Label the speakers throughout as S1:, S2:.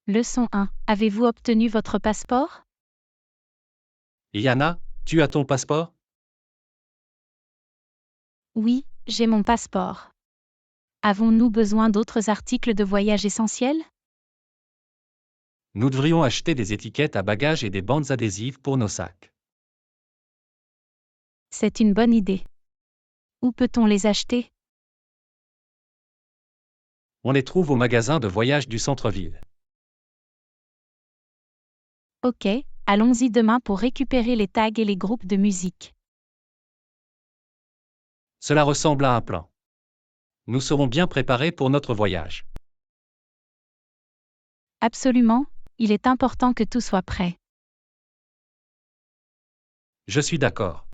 S1: Leçon 1. Avez-vous obtenu votre passeport?
S2: Yana, tu as ton passeport?
S1: Oui, j'ai mon passeport. Avons-nous besoin d'autres articles de voyage essentiels?
S2: Nous devrions acheter des étiquettes à bagages et des bandes adhésives pour nos sacs.
S1: C'est une bonne idée. Où peut-on les acheter?
S2: On les trouve au magasin de voyage du centre-ville.
S1: Ok, allons-y demain pour récupérer les tags et les groupes de musique.
S2: Cela ressemble à un plan. Nous serons bien préparés pour notre voyage.
S1: Absolument, il est important que tout soit prêt.
S2: Je suis d'accord.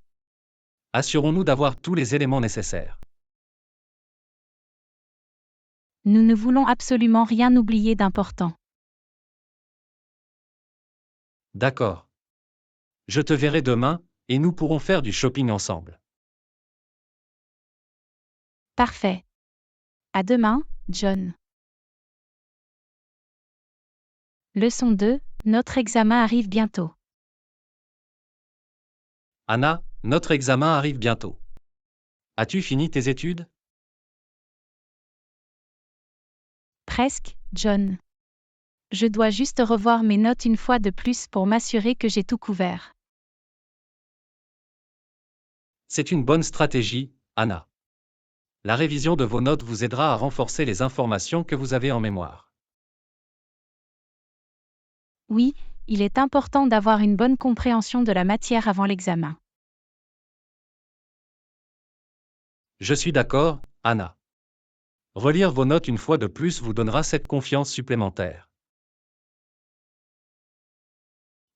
S2: Assurons-nous d'avoir tous les éléments nécessaires.
S1: Nous ne voulons absolument rien oublier d'important.
S2: D'accord. Je te verrai demain, et nous pourrons faire du shopping ensemble.
S1: Parfait. À demain, John. Leçon 2. Notre examen arrive bientôt.
S2: Anna, notre examen arrive bientôt. As-tu fini tes études?
S1: Presque, John. Je dois juste revoir mes notes une fois de plus pour m'assurer que j'ai tout couvert.
S2: C'est une bonne stratégie, Anna. La révision de vos notes vous aidera à renforcer les informations que vous avez en mémoire.
S1: Oui, il est important d'avoir une bonne compréhension de la matière avant l'examen.
S2: Je suis d'accord, Anna. Relire vos notes une fois de plus vous donnera cette confiance supplémentaire.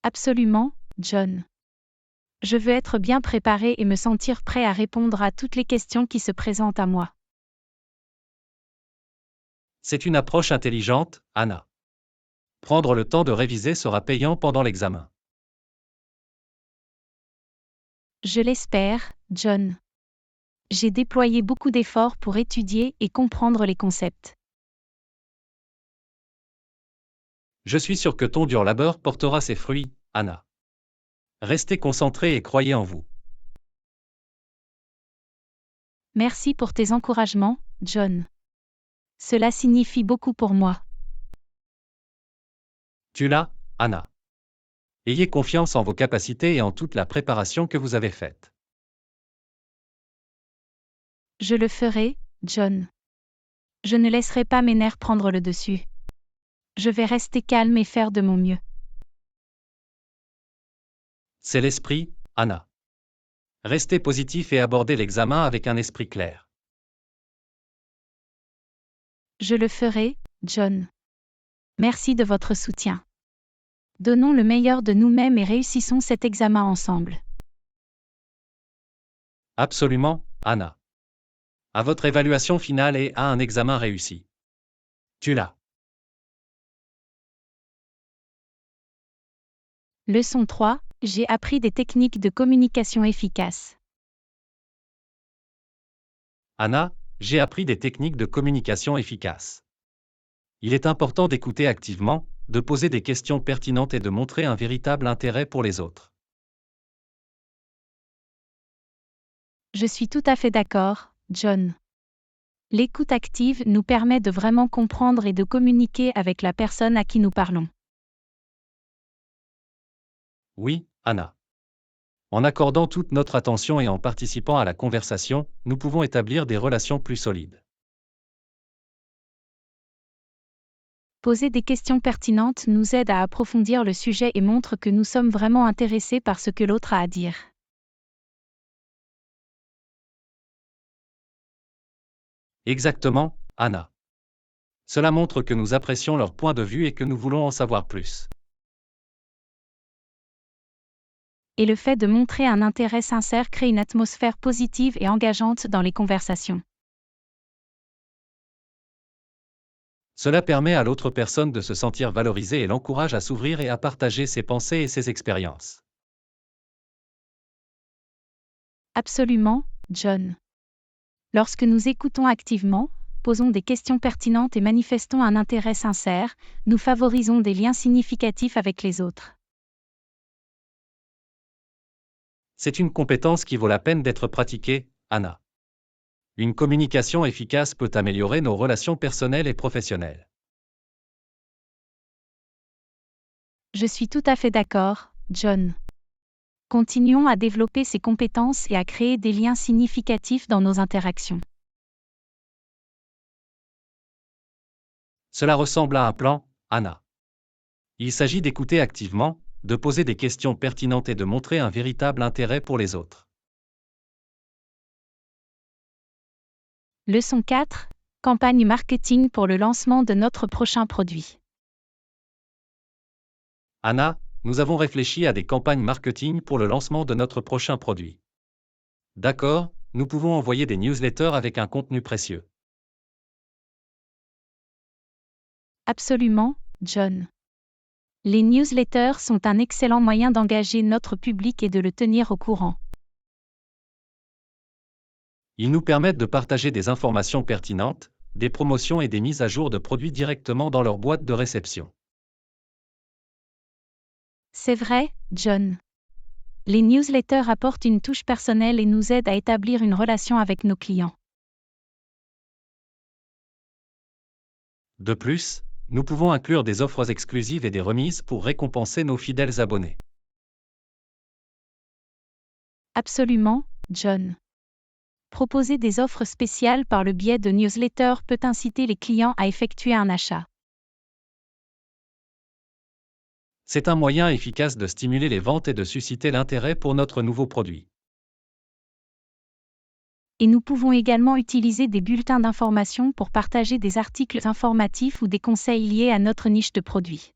S1: Absolument, John. Je veux être bien préparé et me sentir prêt à répondre à toutes les questions qui se présentent à moi.
S2: C'est une approche intelligente, Anna. Prendre le temps de réviser sera payant pendant l'examen.
S1: Je l'espère, John. J'ai déployé beaucoup d'efforts pour étudier et comprendre les concepts.
S2: Je suis sûr que ton dur labeur portera ses fruits, Anna. Restez concentrés et croyez en vous.
S1: Merci pour tes encouragements, John. Cela signifie beaucoup pour moi.
S2: Tu l'as, Anna. Ayez confiance en vos capacités et en toute la préparation que vous avez faite.
S1: Je le ferai, John. Je ne laisserai pas mes nerfs prendre le dessus. Je vais rester calme et faire de mon mieux.
S2: C'est l'esprit, Anna. Restez positif et abordez l'examen avec un esprit clair.
S1: Je le ferai, John. Merci de votre soutien. Donnons le meilleur de nous-mêmes et réussissons cet examen ensemble.
S2: Absolument, Anna. À votre évaluation finale et à un examen réussi. Tu l'as.
S1: Leçon 3. J'ai appris des techniques de communication efficaces.
S2: Anna, j'ai appris des techniques de communication efficaces. Il est important d'écouter activement, de poser des questions pertinentes et de montrer un véritable intérêt pour les autres.
S1: Je suis tout à fait d'accord, John. L'écoute active nous permet de vraiment comprendre et de communiquer avec la personne à qui nous parlons.
S2: Oui, Anna. En accordant toute notre attention et en participant à la conversation, nous pouvons établir des relations plus solides.
S1: Poser des questions pertinentes nous aide à approfondir le sujet et montre que nous sommes vraiment intéressés par ce que l'autre a à dire.
S2: Exactement, Anna. Cela montre que nous apprécions leur point de vue et que nous voulons en savoir plus.
S1: Et le fait de montrer un intérêt sincère crée une atmosphère positive et engageante dans les conversations.
S2: Cela permet à l'autre personne de se sentir valorisée et l'encourage à s'ouvrir et à partager ses pensées et ses expériences.
S1: Absolument, John. Lorsque nous écoutons activement, posons des questions pertinentes et manifestons un intérêt sincère, nous favorisons des liens significatifs avec les autres.
S2: C'est une compétence qui vaut la peine d'être pratiquée, Anna. Une communication efficace peut améliorer nos relations personnelles et professionnelles.
S1: Je suis tout à fait d'accord, John. Continuons à développer ces compétences et à créer des liens significatifs dans nos interactions.
S2: Cela ressemble à un plan, Anna. Il s'agit d'écouter activement, de poser des questions pertinentes et de montrer un véritable intérêt pour les autres.
S1: Leçon 4. Campagne marketing pour le lancement de notre prochain produit.
S2: Anna, nous avons réfléchi à des campagnes marketing pour le lancement de notre prochain produit. D'accord, nous pouvons envoyer des newsletters avec un contenu précieux.
S1: Absolument, John. Les newsletters sont un excellent moyen d'engager notre public et de le tenir au courant.
S2: Ils nous permettent de partager des informations pertinentes, des promotions et des mises à jour de produits directement dans leur boîte de réception.
S1: C'est vrai, John. Les newsletters apportent une touche personnelle et nous aident à établir une relation avec nos clients.
S2: De plus, nous pouvons inclure des offres exclusives et des remises pour récompenser nos fidèles abonnés.
S1: Absolument, John. Proposer des offres spéciales par le biais de newsletters peut inciter les clients à effectuer un achat.
S2: C'est un moyen efficace de stimuler les ventes et de susciter l'intérêt pour notre nouveau produit.
S1: Et nous pouvons également utiliser des bulletins d'information pour partager des articles informatifs ou des conseils liés à notre niche de produits.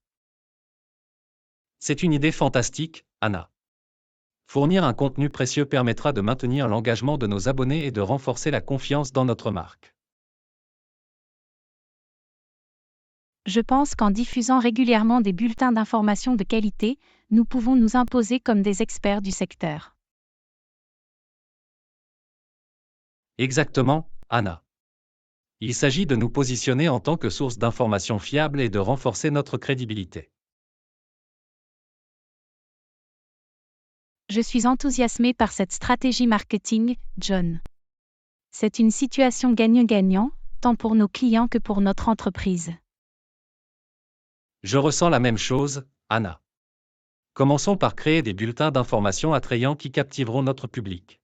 S2: C'est une idée fantastique, Anna. Fournir un contenu précieux permettra de maintenir l'engagement de nos abonnés et de renforcer la confiance dans notre marque.
S1: Je pense qu'en diffusant régulièrement des bulletins d'information de qualité, nous pouvons nous imposer comme des experts du secteur.
S2: Exactement, Anna. Il s'agit de nous positionner en tant que source d'informations fiables et de renforcer notre crédibilité.
S1: Je suis enthousiasmé par cette stratégie marketing, John. C'est une situation gagnant-gagnant, tant pour nos clients que pour notre entreprise.
S2: Je ressens la même chose, Anna. Commençons par créer des bulletins d'information attrayants qui captiveront notre public.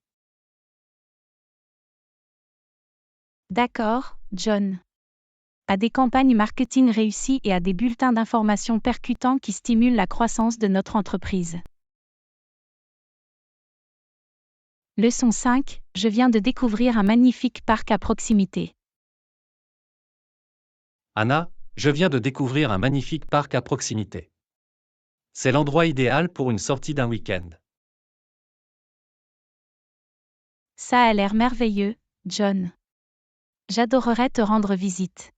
S1: D'accord, John. À des campagnes marketing réussies et à des bulletins d'information percutants qui stimulent la croissance de notre entreprise. Leçon 5. Je viens de découvrir un magnifique parc à proximité.
S2: Anna, je viens de découvrir un magnifique parc à proximité. C'est l'endroit idéal pour une sortie d'un week-end.
S1: Ça a l'air merveilleux, John. J'adorerais te rendre visite.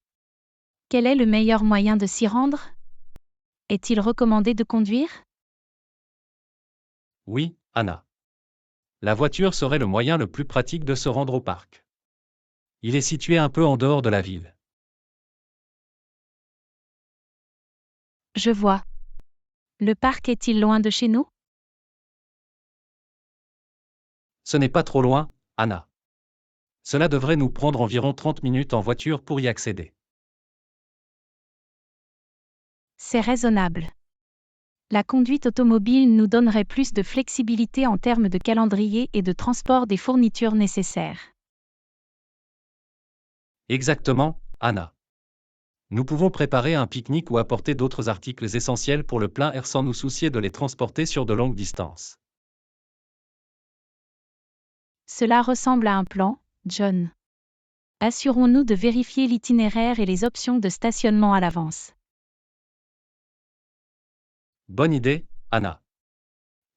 S1: Quel est le meilleur moyen de s'y rendre? Est-il recommandé de conduire?
S2: Oui, Anna. La voiture serait le moyen le plus pratique de se rendre au parc. Il est situé un peu en dehors de la ville.
S1: Je vois. Le parc est-il loin de chez nous?
S2: Ce n'est pas trop loin, Anna. Cela devrait nous prendre environ 30 minutes en voiture pour y accéder.
S1: C'est raisonnable. La conduite automobile nous donnerait plus de flexibilité en termes de calendrier et de transport des fournitures nécessaires.
S2: Exactement, Anna. Nous pouvons préparer un pique-nique ou apporter d'autres articles essentiels pour le plein air sans nous soucier de les transporter sur de longues distances.
S1: Cela ressemble à un plan, John. Assurons-nous de vérifier l'itinéraire et les options de stationnement à l'avance.
S2: Bonne idée, Anna.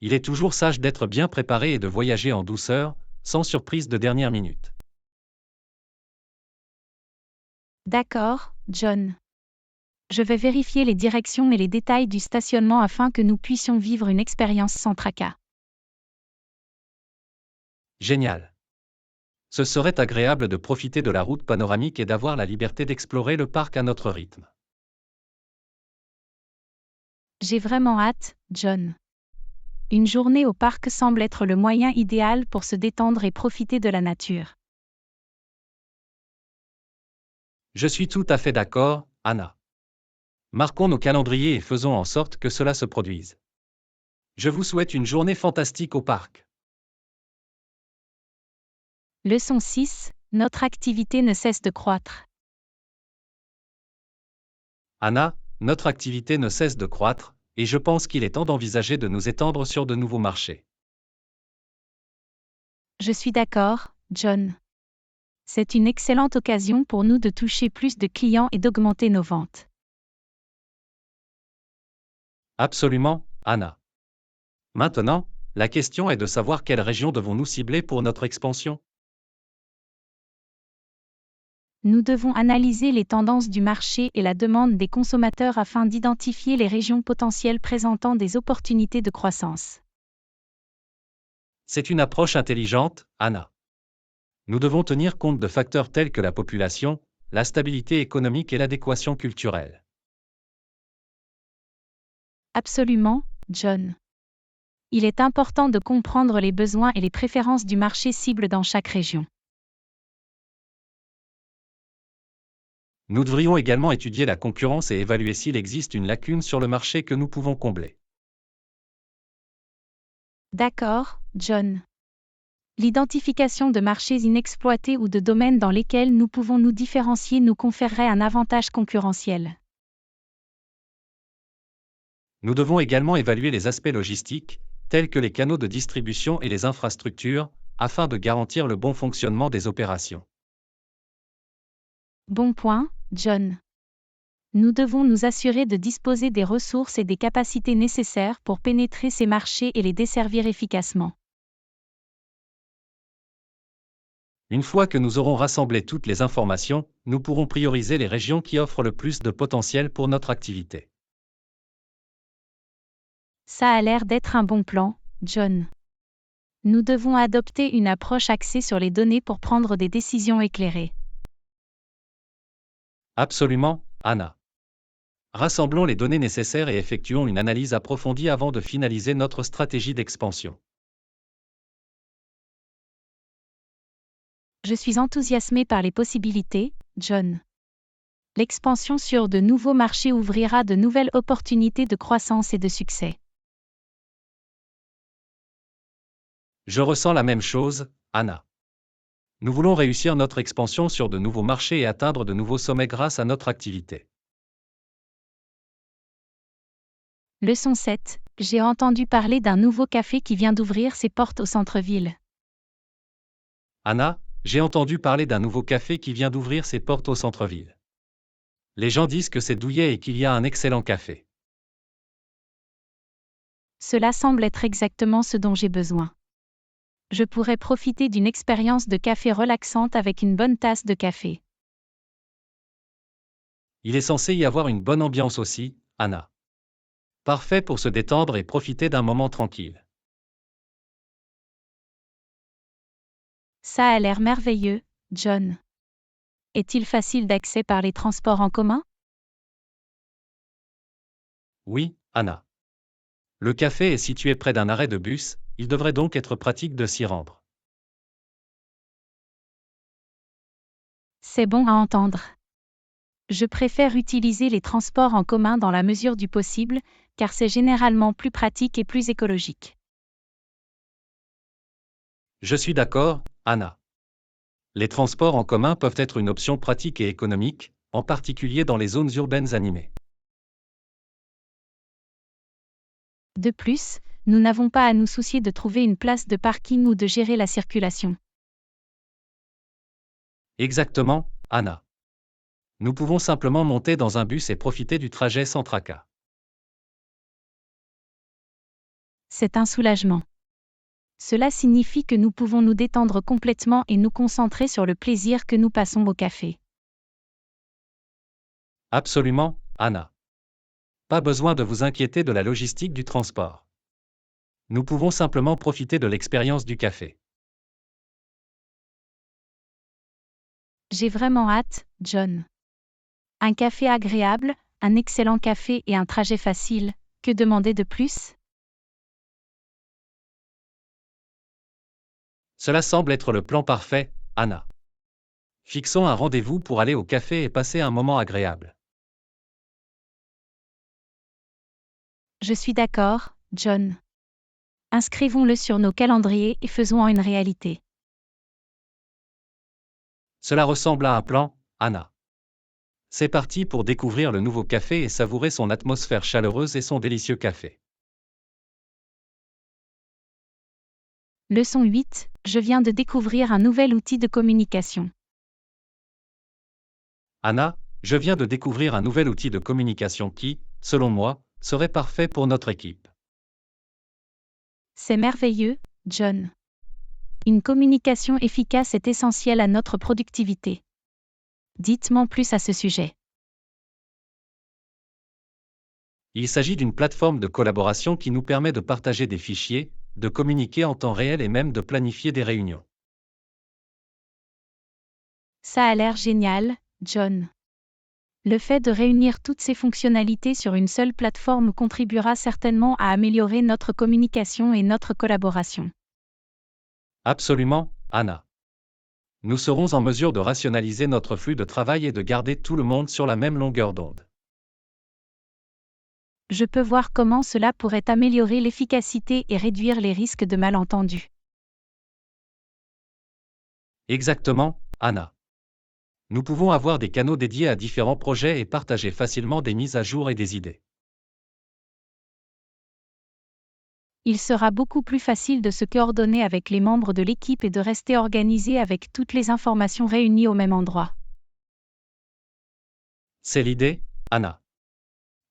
S2: Il est toujours sage d'être bien préparé et de voyager en douceur, sans surprise de dernière minute.
S1: D'accord, John. Je vais vérifier les directions et les détails du stationnement afin que nous puissions vivre une expérience sans tracas.
S2: Génial. Ce serait agréable de profiter de la route panoramique et d'avoir la liberté d'explorer le parc à notre rythme.
S1: J'ai vraiment hâte, John. Une journée au parc semble être le moyen idéal pour se détendre et profiter de la nature.
S2: Je suis tout à fait d'accord, Anna. Marquons nos calendriers et faisons en sorte que cela se produise. Je vous souhaite une journée fantastique au parc.
S1: Leçon 6. Notre activité ne cesse de croître.
S2: Anna, notre activité ne cesse de croître, et je pense qu'il est temps d'envisager de nous étendre sur de nouveaux marchés.
S1: Je suis d'accord, John. C'est une excellente occasion pour nous de toucher plus de clients et d'augmenter nos ventes.
S2: Absolument, Anna. Maintenant, la question est de savoir quelle région devons-nous cibler pour notre expansion.
S1: Nous devons analyser les tendances du marché et la demande des consommateurs afin d'identifier les régions potentielles présentant des opportunités de croissance.
S2: C'est une approche intelligente, Anna. Nous devons tenir compte de facteurs tels que la population, la stabilité économique et l'adéquation culturelle.
S1: Absolument, John. Il est important de comprendre les besoins et les préférences du marché cible dans chaque région.
S2: Nous devrions également étudier la concurrence et évaluer s'il existe une lacune sur le marché que nous pouvons combler.
S1: D'accord, John. L'identification de marchés inexploités ou de domaines dans lesquels nous pouvons nous différencier nous conférerait un avantage concurrentiel.
S2: Nous devons également évaluer les aspects logistiques, tels que les canaux de distribution et les infrastructures, afin de garantir le bon fonctionnement des opérations.
S1: Bon point, John. Nous devons nous assurer de disposer des ressources et des capacités nécessaires pour pénétrer ces marchés et les desservir efficacement.
S2: Une fois que nous aurons rassemblé toutes les informations, nous pourrons prioriser les régions qui offrent le plus de potentiel pour notre activité.
S1: Ça a l'air d'être un bon plan, John. Nous devons adopter une approche axée sur les données pour prendre des décisions éclairées.
S2: Absolument, Anna. Rassemblons les données nécessaires et effectuons une analyse approfondie avant de finaliser notre stratégie d'expansion.
S1: Je suis enthousiasmé par les possibilités, John. L'expansion sur de nouveaux marchés ouvrira de nouvelles opportunités de croissance et de succès.
S2: Je ressens la même chose, Anna. Nous voulons réussir notre expansion sur de nouveaux marchés et atteindre de nouveaux sommets grâce à notre activité.
S1: Leçon 7. J'ai entendu parler d'un nouveau café qui vient d'ouvrir ses portes au centre-ville.
S2: Anna, j'ai entendu parler d'un nouveau café qui vient d'ouvrir ses portes au centre-ville. Les gens disent que c'est douillet et qu'il y a un excellent café.
S1: Cela semble être exactement ce dont j'ai besoin. Je pourrais profiter d'une expérience de café relaxante avec une bonne tasse de café.
S2: Il est censé y avoir une bonne ambiance aussi, Anna. Parfait pour se détendre et profiter d'un moment tranquille.
S1: Ça a l'air merveilleux, John. Est-il facile d'accès par les transports en commun?
S2: Oui, Anna. Le café est situé près d'un arrêt de bus, il devrait donc être pratique de s'y rendre.
S1: C'est bon à entendre. Je préfère utiliser les transports en commun dans la mesure du possible, car c'est généralement plus pratique et plus écologique.
S2: Je suis d'accord, Anna. Les transports en commun peuvent être une option pratique et économique, en particulier dans les zones urbaines animées.
S1: De plus, nous n'avons pas à nous soucier de trouver une place de parking ou de gérer la circulation.
S2: Exactement, Anna. Nous pouvons simplement monter dans un bus et profiter du trajet sans tracas.
S1: C'est un soulagement. Cela signifie que nous pouvons nous détendre complètement et nous concentrer sur le plaisir que nous passons au café.
S2: Absolument, Anna. Pas besoin de vous inquiéter de la logistique du transport. Nous pouvons simplement profiter de l'expérience du café.
S1: J'ai vraiment hâte, John. Un café agréable, un excellent café et un trajet facile, que demander de plus?
S2: Cela semble être le plan parfait, Anna. Fixons un rendez-vous pour aller au café et passer un moment agréable.
S1: Je suis d'accord, John. Inscrivons-le sur nos calendriers et faisons-en une réalité.
S2: Cela ressemble à un plan, Anna. C'est parti pour découvrir le nouveau café et savourer son atmosphère chaleureuse et son délicieux café.
S1: Leçon 8. Je viens de découvrir un nouvel outil de communication.
S2: Anna, je viens de découvrir un nouvel outil de communication qui, selon moi, serait parfait pour notre équipe.
S1: C'est merveilleux, John. Une communication efficace est essentielle à notre productivité. Dites-moi plus à ce sujet.
S2: Il s'agit d'une plateforme de collaboration qui nous permet de partager des fichiers, de communiquer en temps réel et même de planifier des réunions.
S1: Ça a l'air génial, John. Le fait de réunir toutes ces fonctionnalités sur une seule plateforme contribuera certainement à améliorer notre communication et notre collaboration.
S2: Absolument, Anna. Nous serons en mesure de rationaliser notre flux de travail et de garder tout le monde sur la même longueur d'onde.
S1: Je peux voir comment cela pourrait améliorer l'efficacité et réduire les risques de malentendus.
S2: Exactement, Anna. Nous pouvons avoir des canaux dédiés à différents projets et partager facilement des mises à jour et des idées.
S1: Il sera beaucoup plus facile de se coordonner avec les membres de l'équipe et de rester organisé avec toutes les informations réunies au même endroit.
S2: C'est l'idée, Anna.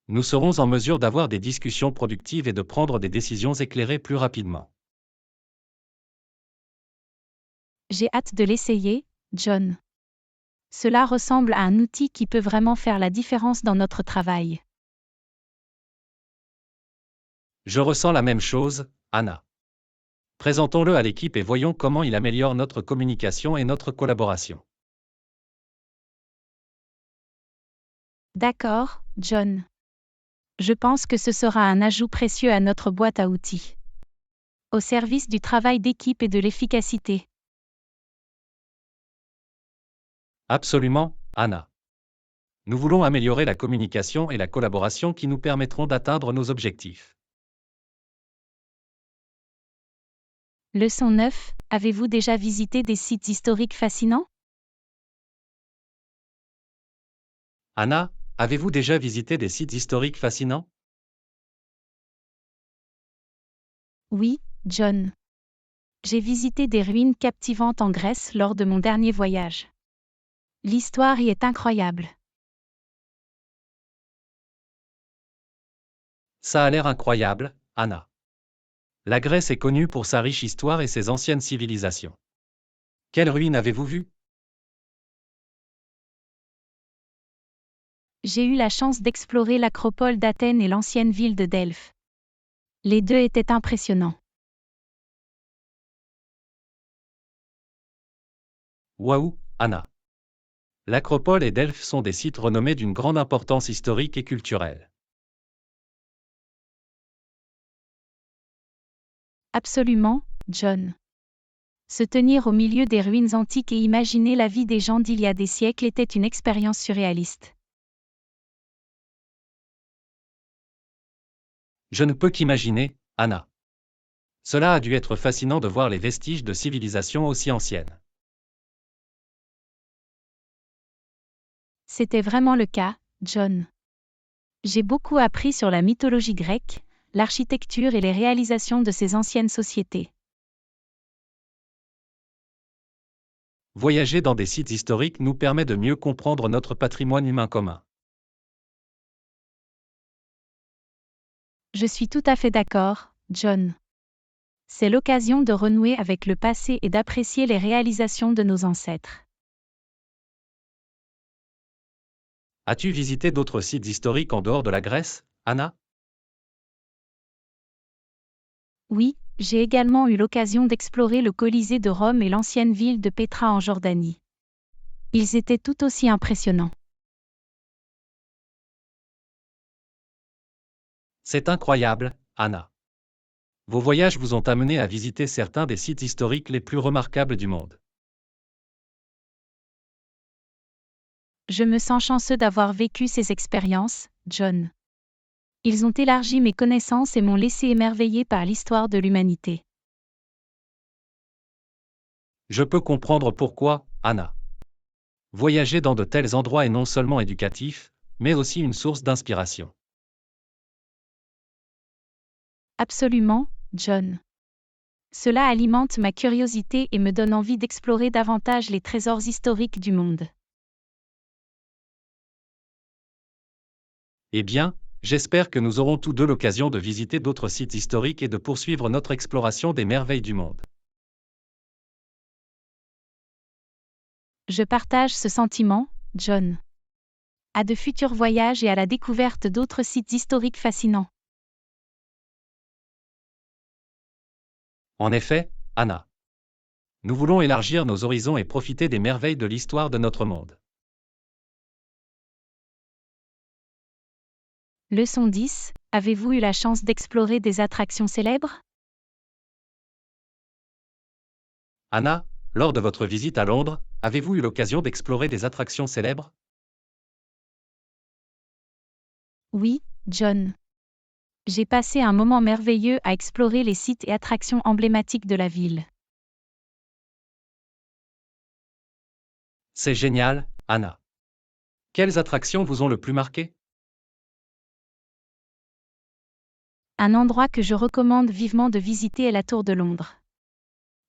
S2: Nous serons en mesure d'avoir des discussions productives et de prendre des décisions éclairées plus rapidement.
S1: J'ai hâte de l'essayer, John. Cela ressemble à un outil qui peut vraiment faire la différence dans notre travail.
S2: Je ressens la même chose, Anna. Présentons-le à l'équipe et voyons comment il améliore notre communication et notre collaboration.
S1: D'accord, John. Je pense que ce sera un ajout précieux à notre boîte à outils. Au service du travail d'équipe et de l'efficacité.
S2: Absolument, Anna. Nous voulons améliorer la communication et la collaboration qui nous permettront d'atteindre nos objectifs.
S1: Leçon 9. Avez-vous déjà visité des sites historiques fascinants?
S2: Anna, avez-vous déjà visité des sites historiques fascinants?
S1: Oui, John. J'ai visité des ruines captivantes en Grèce lors de mon dernier voyage. L'histoire y est incroyable.
S2: Ça a l'air incroyable, Anna. La Grèce est connue pour sa riche histoire et ses anciennes civilisations. Quelles ruines avez-vous vues?
S1: J'ai eu la chance d'explorer l'acropole d'Athènes et l'ancienne ville de Delphes. Les deux étaient impressionnants.
S2: Waouh, Anna. L'Acropole et Delphes sont des sites renommés d'une grande importance historique et culturelle.
S1: Absolument, John. Se tenir au milieu des ruines antiques et imaginer la vie des gens d'il y a des siècles était une expérience surréaliste.
S2: Je ne peux qu'imaginer, Anna. Cela a dû être fascinant de voir les vestiges de civilisations aussi anciennes.
S1: C'était vraiment le cas, John. J'ai beaucoup appris sur la mythologie grecque, l'architecture et les réalisations de ces anciennes sociétés.
S2: Voyager dans des sites historiques nous permet de mieux comprendre notre patrimoine humain commun.
S1: Je suis tout à fait d'accord, John. C'est l'occasion de renouer avec le passé et d'apprécier les réalisations de nos ancêtres.
S2: As-tu visité d'autres sites historiques en dehors de la Grèce, Anna?
S1: Oui, j'ai également eu l'occasion d'explorer le Colisée de Rome et l'ancienne ville de Pétra en Jordanie. Ils étaient tout aussi impressionnants.
S2: C'est incroyable, Anna. Vos voyages vous ont amené à visiter certains des sites historiques les plus remarquables du monde.
S1: Je me sens chanceux d'avoir vécu ces expériences, John. Ils ont élargi mes connaissances et m'ont laissé émerveillé par l'histoire de l'humanité.
S2: Je peux comprendre pourquoi, Anna. Voyager dans de tels endroits est non seulement éducatif, mais aussi une source d'inspiration.
S1: Absolument, John. Cela alimente ma curiosité et me donne envie d'explorer davantage les trésors historiques du monde.
S2: Eh bien, j'espère que nous aurons tous deux l'occasion de visiter d'autres sites historiques et de poursuivre notre exploration des merveilles du monde.
S1: Je partage ce sentiment, John. À de futurs voyages et à la découverte d'autres sites historiques fascinants.
S2: En effet, Anna. Nous voulons élargir nos horizons et profiter des merveilles de l'histoire de notre monde.
S1: Leçon 10. Avez-vous eu la chance d'explorer des attractions célèbres?
S2: Anna, lors de votre visite à Londres, avez-vous eu l'occasion d'explorer des attractions célèbres?
S1: Oui, John. J'ai passé un moment merveilleux à explorer les sites et attractions emblématiques de la ville.
S2: C'est génial, Anna. Quelles attractions vous ont le plus marqué?
S1: Un endroit que je recommande vivement de visiter est la Tour de Londres.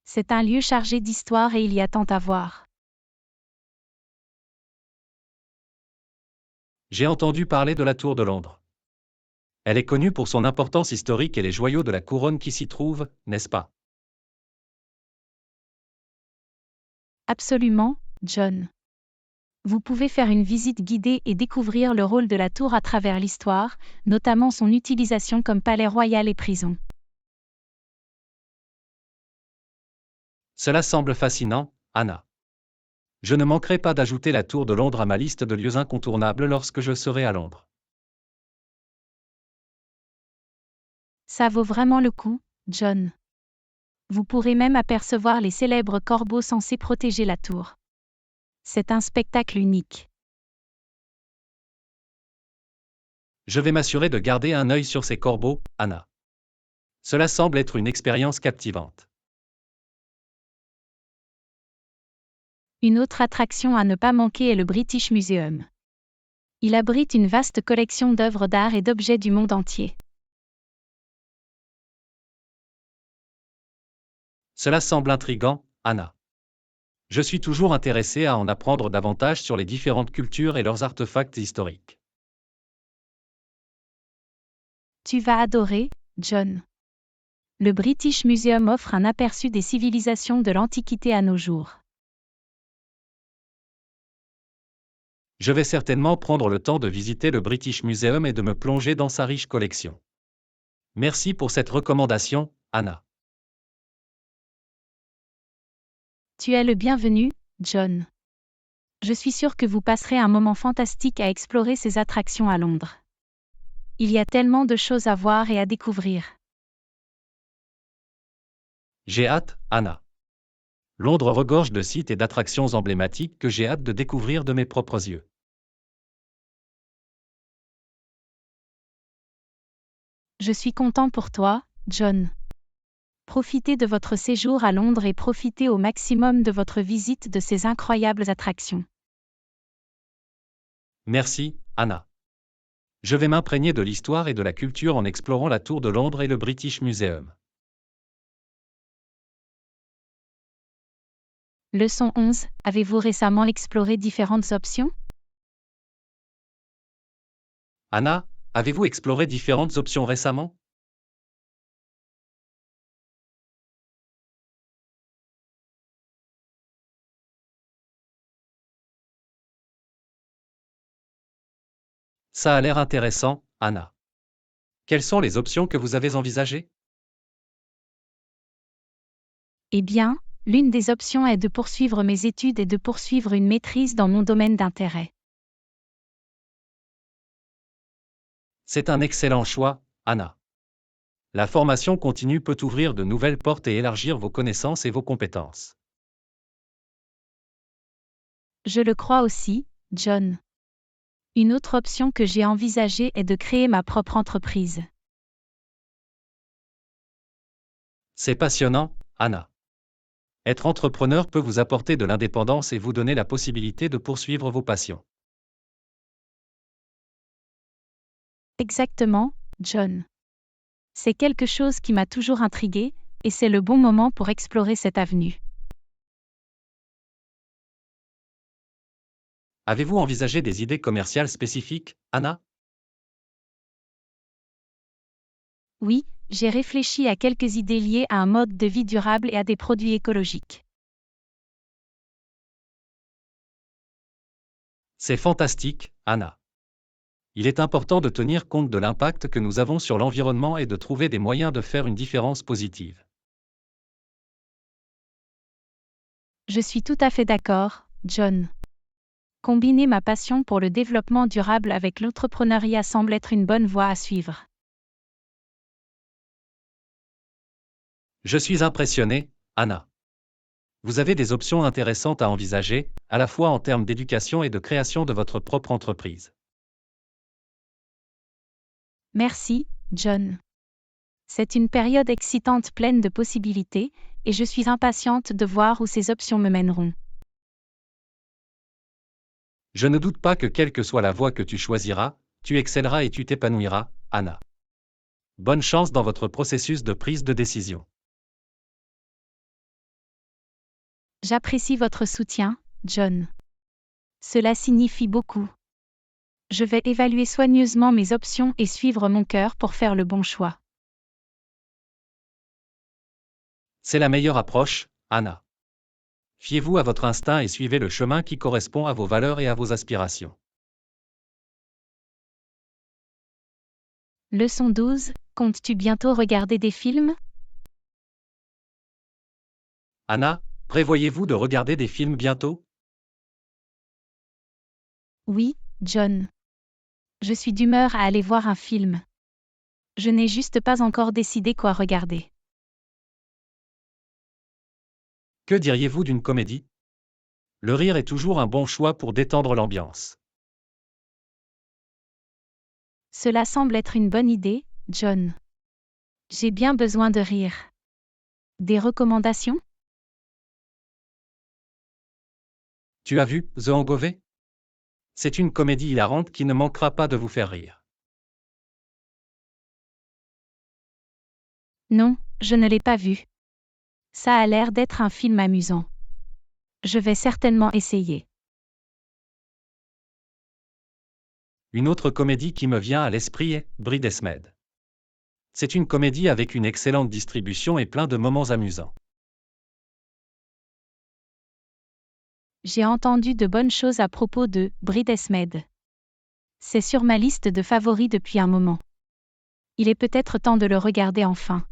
S1: C'est un lieu chargé d'histoire et il y a tant à voir.
S2: J'ai entendu parler de la Tour de Londres. Elle est connue pour son importance historique et les joyaux de la couronne qui s'y trouvent, n'est-ce pas?
S1: Absolument, John. Vous pouvez faire une visite guidée et découvrir le rôle de la tour à travers l'histoire, notamment son utilisation comme palais royal et prison.
S2: Cela semble fascinant, Anna. Je ne manquerai pas d'ajouter la Tour de Londres à ma liste de lieux incontournables lorsque je serai à Londres.
S1: Ça vaut vraiment le coup, John. Vous pourrez même apercevoir les célèbres corbeaux censés protéger la tour. C'est un spectacle unique.
S2: Je vais m'assurer de garder un œil sur ces corbeaux, Anna. Cela semble être une expérience captivante.
S1: Une autre attraction à ne pas manquer est le British Museum. Il abrite une vaste collection d'œuvres d'art et d'objets du monde entier.
S2: Cela semble intriguant, Anna. Je suis toujours intéressé à en apprendre davantage sur les différentes cultures et leurs artefacts historiques.
S1: Tu vas adorer, John. Le British Museum offre un aperçu des civilisations de l'Antiquité à nos jours.
S2: Je vais certainement prendre le temps de visiter le British Museum et de me plonger dans sa riche collection. Merci pour cette recommandation, Anna.
S1: Tu es le bienvenu, John. Je suis sûr que vous passerez un moment fantastique à explorer ces attractions à Londres. Il y a tellement de choses à voir et à découvrir.
S2: J'ai hâte, Anna. Londres regorge de sites et d'attractions emblématiques que j'ai hâte de découvrir de mes propres yeux.
S1: Je suis content pour toi, John. Profitez de votre séjour à Londres et profitez au maximum de votre visite de ces incroyables attractions.
S2: Merci, Anna. Je vais m'imprégner de l'histoire et de la culture en explorant la Tour de Londres et le British Museum.
S1: Leçon 11. Avez-vous récemment exploré différentes options?
S2: Anna, avez-vous exploré différentes options récemment? Ça a l'air intéressant, Anna. Quelles sont les options que vous avez envisagées?
S1: Eh bien, l'une des options est de poursuivre mes études et de poursuivre une maîtrise dans mon domaine d'intérêt.
S2: C'est un excellent choix, Anna. La formation continue peut ouvrir de nouvelles portes et élargir vos connaissances et vos compétences.
S1: Je le crois aussi, John. Une autre option que j'ai envisagée est de créer ma propre entreprise.
S2: C'est passionnant, Anna. Être entrepreneur peut vous apporter de l'indépendance et vous donner la possibilité de poursuivre vos passions.
S1: Exactement, John. C'est quelque chose qui m'a toujours intrigué, et c'est le bon moment pour explorer cette avenue.
S2: Avez-vous envisagé des idées commerciales spécifiques, Anna?
S1: Oui, j'ai réfléchi à quelques idées liées à un mode de vie durable et à des produits écologiques.
S2: C'est fantastique, Anna. Il est important de tenir compte de l'impact que nous avons sur l'environnement et de trouver des moyens de faire une différence positive.
S1: Je suis tout à fait d'accord, John. Combiner ma passion pour le développement durable avec l'entrepreneuriat semble être une bonne voie à suivre.
S2: Je suis impressionné, Anna. Vous avez des options intéressantes à envisager, à la fois en termes d'éducation et de création de votre propre entreprise.
S1: Merci, John. C'est une période excitante pleine de possibilités, et je suis impatiente de voir où ces options me mèneront.
S2: Je ne doute pas que quelle que soit la voie que tu choisiras, tu excelleras et tu t'épanouiras, Anna. Bonne chance dans votre processus de prise de décision.
S1: J'apprécie votre soutien, John. Cela signifie beaucoup. Je vais évaluer soigneusement mes options et suivre mon cœur pour faire le bon choix.
S2: C'est la meilleure approche, Anna. Fiez-vous à votre instinct et suivez le chemin qui correspond à vos valeurs et à vos aspirations.
S1: Leçon 12. Comptes-tu bientôt regarder des films?
S2: Anna, prévoyez-vous de regarder des films bientôt?
S1: Oui, John. Je suis d'humeur à aller voir un film. Je n'ai juste pas encore décidé quoi regarder.
S2: Que diriez-vous d'une comédie? Le rire est toujours un bon choix pour détendre l'ambiance.
S1: Cela semble être une bonne idée, John. J'ai bien besoin de rire. Des recommandations?
S2: Tu as vu The Hangover? C'est une comédie hilarante qui ne manquera pas de vous faire rire.
S1: Non, je ne l'ai pas vu. Ça a l'air d'être un film amusant. Je vais certainement essayer.
S2: Une autre comédie qui me vient à l'esprit est Bridesmaid. C'est une comédie avec une excellente distribution et plein de moments amusants.
S1: J'ai entendu de bonnes choses à propos de Bridesmaid. C'est sur ma liste de favoris depuis un moment. Il est peut-être temps de le regarder enfin.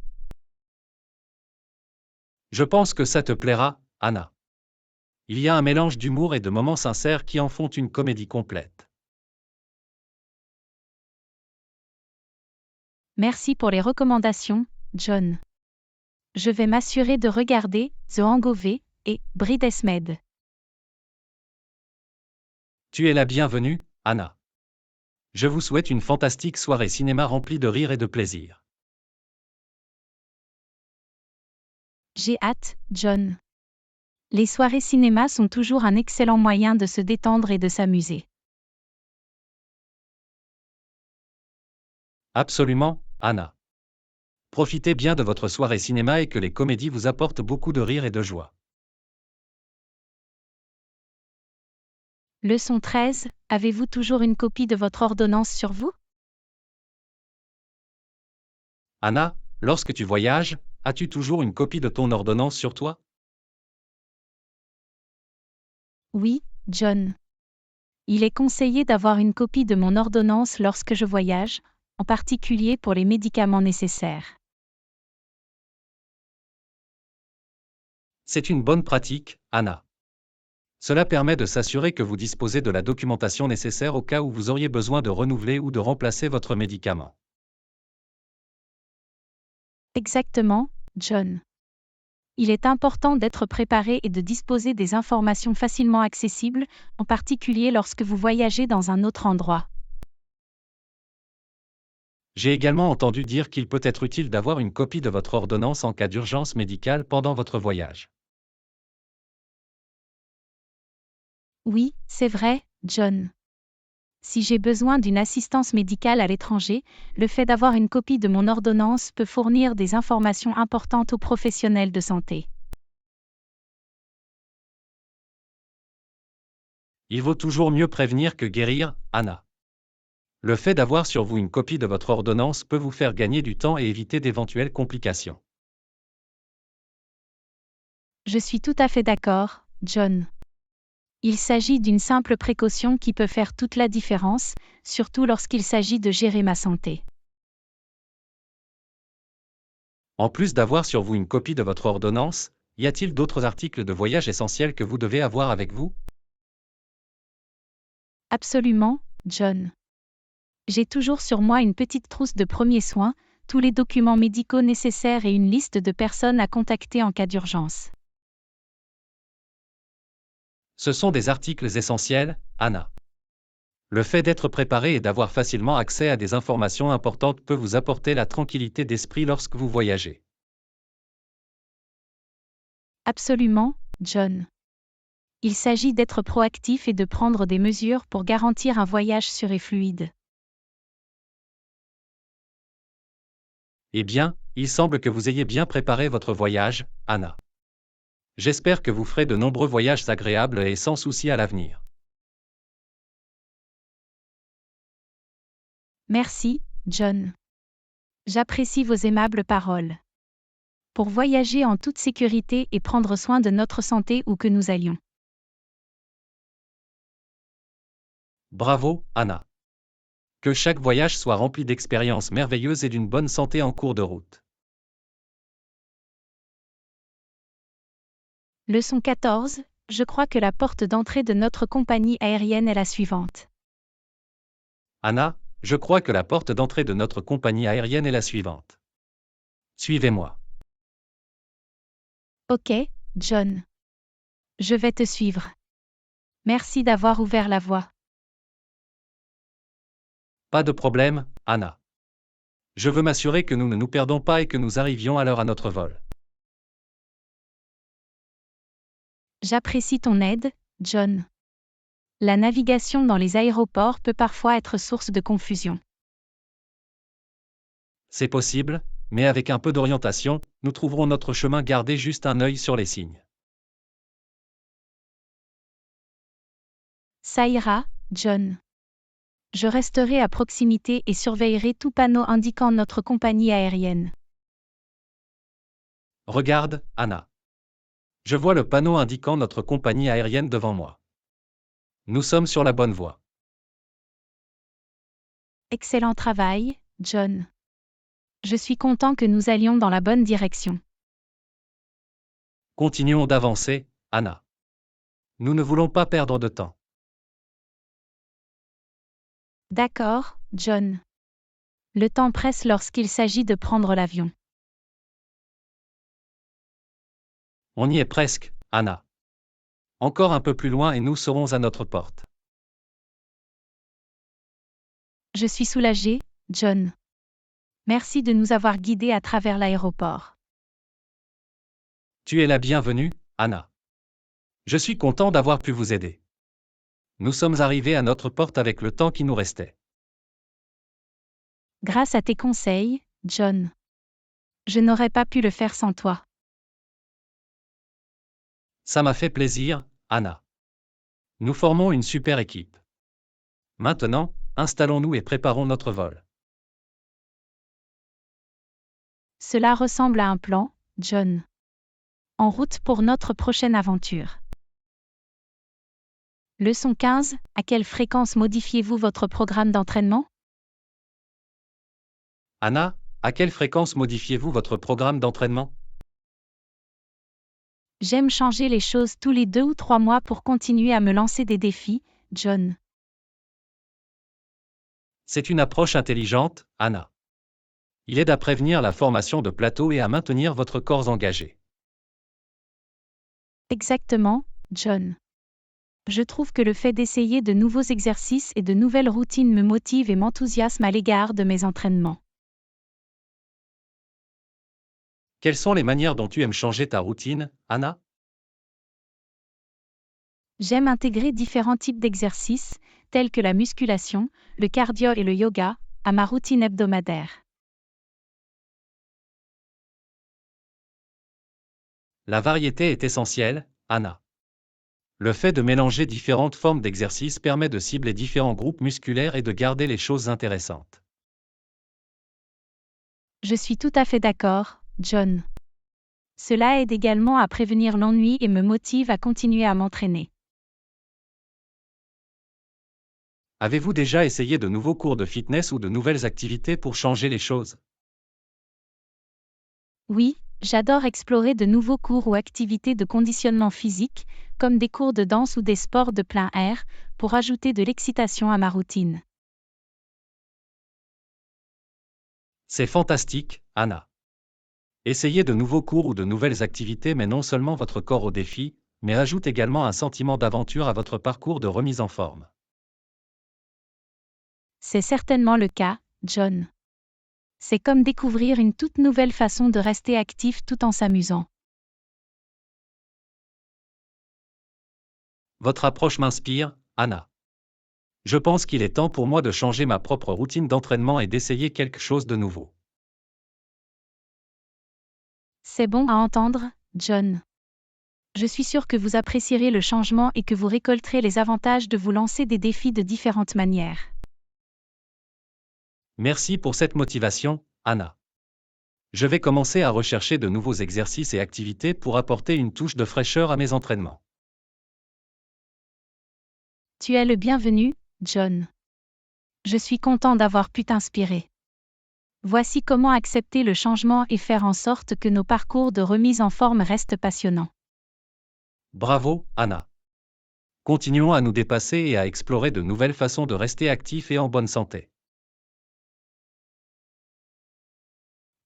S2: Je pense que ça te plaira, Anna. Il y a un mélange d'humour et de moments sincères qui en font une comédie complète.
S1: Merci pour les recommandations, John. Je vais m'assurer de regarder The Hangover et Bridesmaid.
S2: Tu es la bienvenue, Anna. Je vous souhaite une fantastique soirée cinéma remplie de rire et de plaisir.
S1: J'ai hâte, John. Les soirées cinéma sont toujours un excellent moyen de se détendre et de s'amuser.
S2: Absolument, Anna. Profitez bien de votre soirée cinéma et que les comédies vous apportent beaucoup de rire et de joie.
S1: Leçon 13. Avez-vous toujours une copie de votre ordonnance sur vous?
S2: Anna, lorsque tu voyages, as-tu toujours une copie de ton ordonnance sur toi?
S1: Oui, John. Il est conseillé d'avoir une copie de mon ordonnance lorsque je voyage, en particulier pour les médicaments nécessaires.
S2: C'est une bonne pratique, Anna. Cela permet de s'assurer que vous disposez de la documentation nécessaire au cas où vous auriez besoin de renouveler ou de remplacer votre médicament.
S1: Exactement, John. Il est important d'être préparé et de disposer des informations facilement accessibles, en particulier lorsque vous voyagez dans un autre endroit.
S2: J'ai également entendu dire qu'il peut être utile d'avoir une copie de votre ordonnance en cas d'urgence médicale pendant votre voyage.
S1: Oui, c'est vrai, John. Si j'ai besoin d'une assistance médicale à l'étranger, le fait d'avoir une copie de mon ordonnance peut fournir des informations importantes aux professionnels de santé.
S2: Il vaut toujours mieux prévenir que guérir, Anna. Le fait d'avoir sur vous une copie de votre ordonnance peut vous faire gagner du temps et éviter d'éventuelles complications.
S1: Je suis tout à fait d'accord, John. Il s'agit d'une simple précaution qui peut faire toute la différence, surtout lorsqu'il s'agit de gérer ma santé.
S2: En plus d'avoir sur vous une copie de votre ordonnance, y a-t-il d'autres articles de voyage essentiels que vous devez avoir avec vous?
S1: Absolument, John. J'ai toujours sur moi une petite trousse de premiers soins, tous les documents médicaux nécessaires et une liste de personnes à contacter en cas d'urgence.
S2: Ce sont des articles essentiels, Anna. Le fait d'être préparé et d'avoir facilement accès à des informations importantes peut vous apporter la tranquillité d'esprit lorsque vous voyagez.
S1: Absolument, John. Il s'agit d'être proactif et de prendre des mesures pour garantir un voyage sûr et fluide.
S2: Eh bien, il semble que vous ayez bien préparé votre voyage, Anna. J'espère que vous ferez de nombreux voyages agréables et sans souci à l'avenir.
S1: Merci, John. J'apprécie vos aimables paroles. Pour voyager en toute sécurité et prendre soin de notre santé où que nous allions.
S2: Bravo, Anna. Que chaque voyage soit rempli d'expériences merveilleuses et d'une bonne santé en cours de route.
S1: Leçon 14. Je crois que la porte d'entrée de notre compagnie aérienne est la suivante.
S2: Anna, je crois que la porte d'entrée de notre compagnie aérienne est la suivante. Suivez-moi.
S1: Ok, John. Je vais te suivre. Merci d'avoir ouvert la voie.
S2: Pas de problème, Anna. Je veux m'assurer que nous ne nous perdons pas et que nous arrivions à l'heure à notre vol.
S1: J'apprécie ton aide, John. La navigation dans les aéroports peut parfois être source de confusion.
S2: C'est possible, mais avec un peu d'orientation, nous trouverons notre chemin. Gardez juste un œil sur les signes.
S1: Ça ira, John. Je resterai à proximité et surveillerai tout panneau indiquant notre compagnie aérienne.
S2: Regarde, Anna. Je vois le panneau indiquant notre compagnie aérienne devant moi. Nous sommes sur la bonne voie.
S1: Excellent travail, John. Je suis content que nous allions dans la bonne direction.
S2: Continuons d'avancer, Anna. Nous ne voulons pas perdre de temps.
S1: D'accord, John. Le temps presse lorsqu'il s'agit de prendre l'avion.
S2: On y est presque, Anna. Encore un peu plus loin et nous serons à notre porte.
S1: Je suis soulagée, John. Merci de nous avoir guidés à travers l'aéroport.
S2: Tu es la bienvenue, Anna. Je suis content d'avoir pu vous aider. Nous sommes arrivés à notre porte avec le temps qui nous restait.
S1: Grâce à tes conseils, John. Je n'aurais pas pu le faire sans toi.
S2: Ça m'a fait plaisir, Anna. Nous formons une super équipe. Maintenant, installons-nous et préparons notre vol.
S1: Cela ressemble à un plan, John. En route pour notre prochaine aventure. Leçon 15. À quelle fréquence modifiez-vous votre programme d'entraînement?
S2: Anna, à quelle fréquence modifiez-vous votre programme d'entraînement?
S1: J'aime changer les choses tous les 2 ou 3 mois pour continuer à me lancer des défis, John.
S2: C'est une approche intelligente, Anna. Il aide à prévenir la formation de plateaux et à maintenir votre corps engagé.
S1: Exactement, John. Je trouve que le fait d'essayer de nouveaux exercices et de nouvelles routines me motive et m'enthousiasme à l'égard de mes entraînements.
S2: Quelles sont les manières dont tu aimes changer ta routine, Anna?
S1: J'aime intégrer différents types d'exercices, tels que la musculation, le cardio et le yoga, à ma routine hebdomadaire.
S2: La variété est essentielle, Anna. Le fait de mélanger différentes formes d'exercices permet de cibler différents groupes musculaires et de garder les choses intéressantes.
S1: Je suis tout à fait d'accord, John. Cela aide également à prévenir l'ennui et me motive à continuer à m'entraîner.
S2: Avez-vous déjà essayé de nouveaux cours de fitness ou de nouvelles activités pour changer les choses?
S1: Oui, j'adore explorer de nouveaux cours ou activités de conditionnement physique, comme des cours de danse ou des sports de plein air, pour ajouter de l'excitation à ma routine.
S2: C'est fantastique, Anna. Essayer de nouveaux cours ou de nouvelles activités met non seulement votre corps au défi, mais ajoute également un sentiment d'aventure à votre parcours de remise en forme.
S1: C'est certainement le cas, John. C'est comme découvrir une toute nouvelle façon de rester actif tout en s'amusant.
S2: Votre approche m'inspire, Anna. Je pense qu'il est temps pour moi de changer ma propre routine d'entraînement et d'essayer quelque chose de nouveau.
S1: C'est bon à entendre, John. Je suis sûr que vous apprécierez le changement et que vous récolterez les avantages de vous lancer des défis de différentes manières.
S2: Merci pour cette motivation, Anna. Je vais commencer à rechercher de nouveaux exercices et activités pour apporter une touche de fraîcheur à mes entraînements.
S1: Tu es le bienvenu, John. Je suis content d'avoir pu t'inspirer. Voici comment accepter le changement et faire en sorte que nos parcours de remise en forme restent passionnants.
S2: Bravo, Anna. Continuons à nous dépasser et à explorer de nouvelles façons de rester actifs et en bonne santé.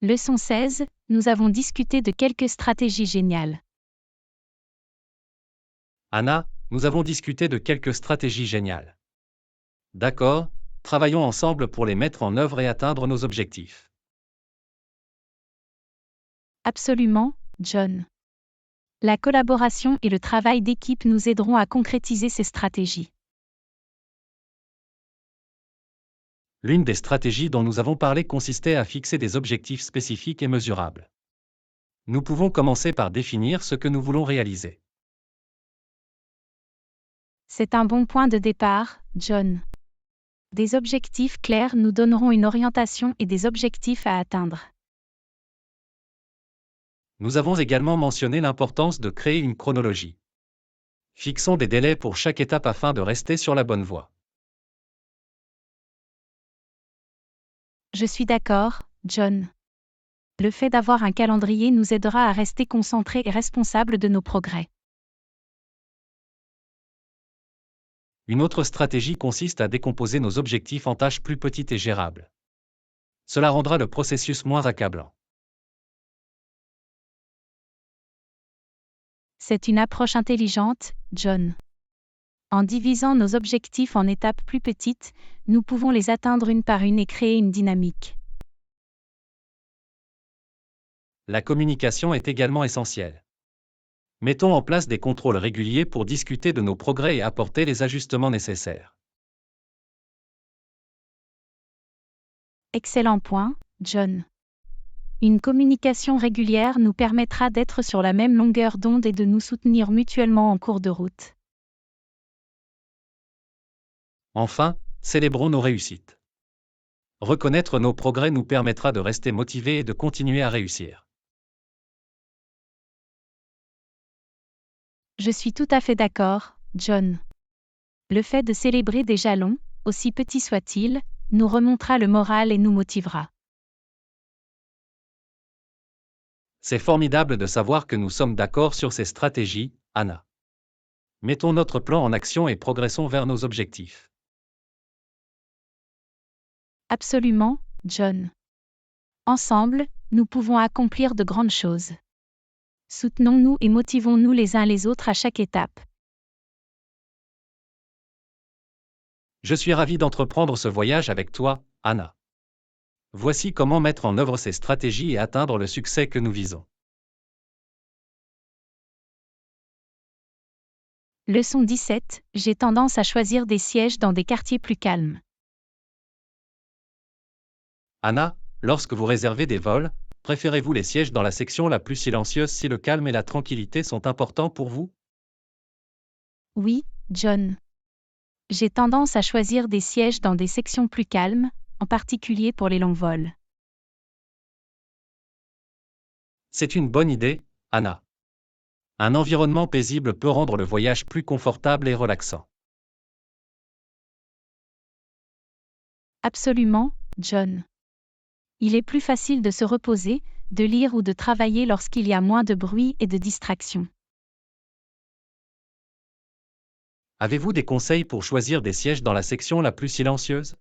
S1: Leçon 16, nous avons discuté de quelques stratégies géniales.
S2: Anna, nous avons discuté de quelques stratégies géniales. D'accord, travaillons ensemble pour les mettre en œuvre et atteindre nos objectifs.
S1: Absolument, John. La collaboration et le travail d'équipe nous aideront à concrétiser ces stratégies.
S2: L'une des stratégies dont nous avons parlé consistait à fixer des objectifs spécifiques et mesurables. Nous pouvons commencer par définir ce que nous voulons réaliser.
S1: C'est un bon point de départ, John. Des objectifs clairs nous donneront une orientation et des objectifs à atteindre.
S2: Nous avons également mentionné l'importance de créer une chronologie. Fixons des délais pour chaque étape afin de rester sur la bonne voie.
S1: Je suis d'accord, John. Le fait d'avoir un calendrier nous aidera à rester concentrés et responsables de nos progrès.
S2: Une autre stratégie consiste à décomposer nos objectifs en tâches plus petites et gérables. Cela rendra le processus moins accablant.
S1: C'est une approche intelligente, John. En divisant nos objectifs en étapes plus petites, nous pouvons les atteindre une par une et créer une dynamique.
S2: La communication est également essentielle. Mettons en place des contrôles réguliers pour discuter de nos progrès et apporter les ajustements nécessaires.
S1: Excellent point, John. Une communication régulière nous permettra d'être sur la même longueur d'onde et de nous soutenir mutuellement en cours de route.
S2: Enfin, célébrons nos réussites. Reconnaître nos progrès nous permettra de rester motivés et de continuer à réussir.
S1: Je suis tout à fait d'accord, John. Le fait de célébrer des jalons, aussi petits soient-ils, nous remontera le moral et nous motivera.
S2: C'est formidable de savoir que nous sommes d'accord sur ces stratégies, Anna. Mettons notre plan en action et progressons vers nos objectifs.
S1: Absolument, John. Ensemble, nous pouvons accomplir de grandes choses. Soutenons-nous et motivons-nous les uns les autres à chaque étape.
S2: Je suis ravi d'entreprendre ce voyage avec toi, Anna. Voici comment mettre en œuvre ces stratégies et atteindre le succès que nous visons.
S1: Leçon 17. J'ai tendance à choisir des sièges dans des quartiers plus calmes.
S2: Anna, lorsque vous réservez des vols, préférez-vous les sièges dans la section la plus silencieuse si le calme et la tranquillité sont importants pour vous?
S1: Oui, John. J'ai tendance à choisir des sièges dans des sections plus calmes, en particulier pour les longs vols.
S2: C'est une bonne idée, Anna. Un environnement paisible peut rendre le voyage plus confortable et relaxant.
S1: Absolument, John. Il est plus facile de se reposer, de lire ou de travailler lorsqu'il y a moins de bruit et de distractions.
S2: Avez-vous des conseils pour choisir des sièges dans la section la plus silencieuse?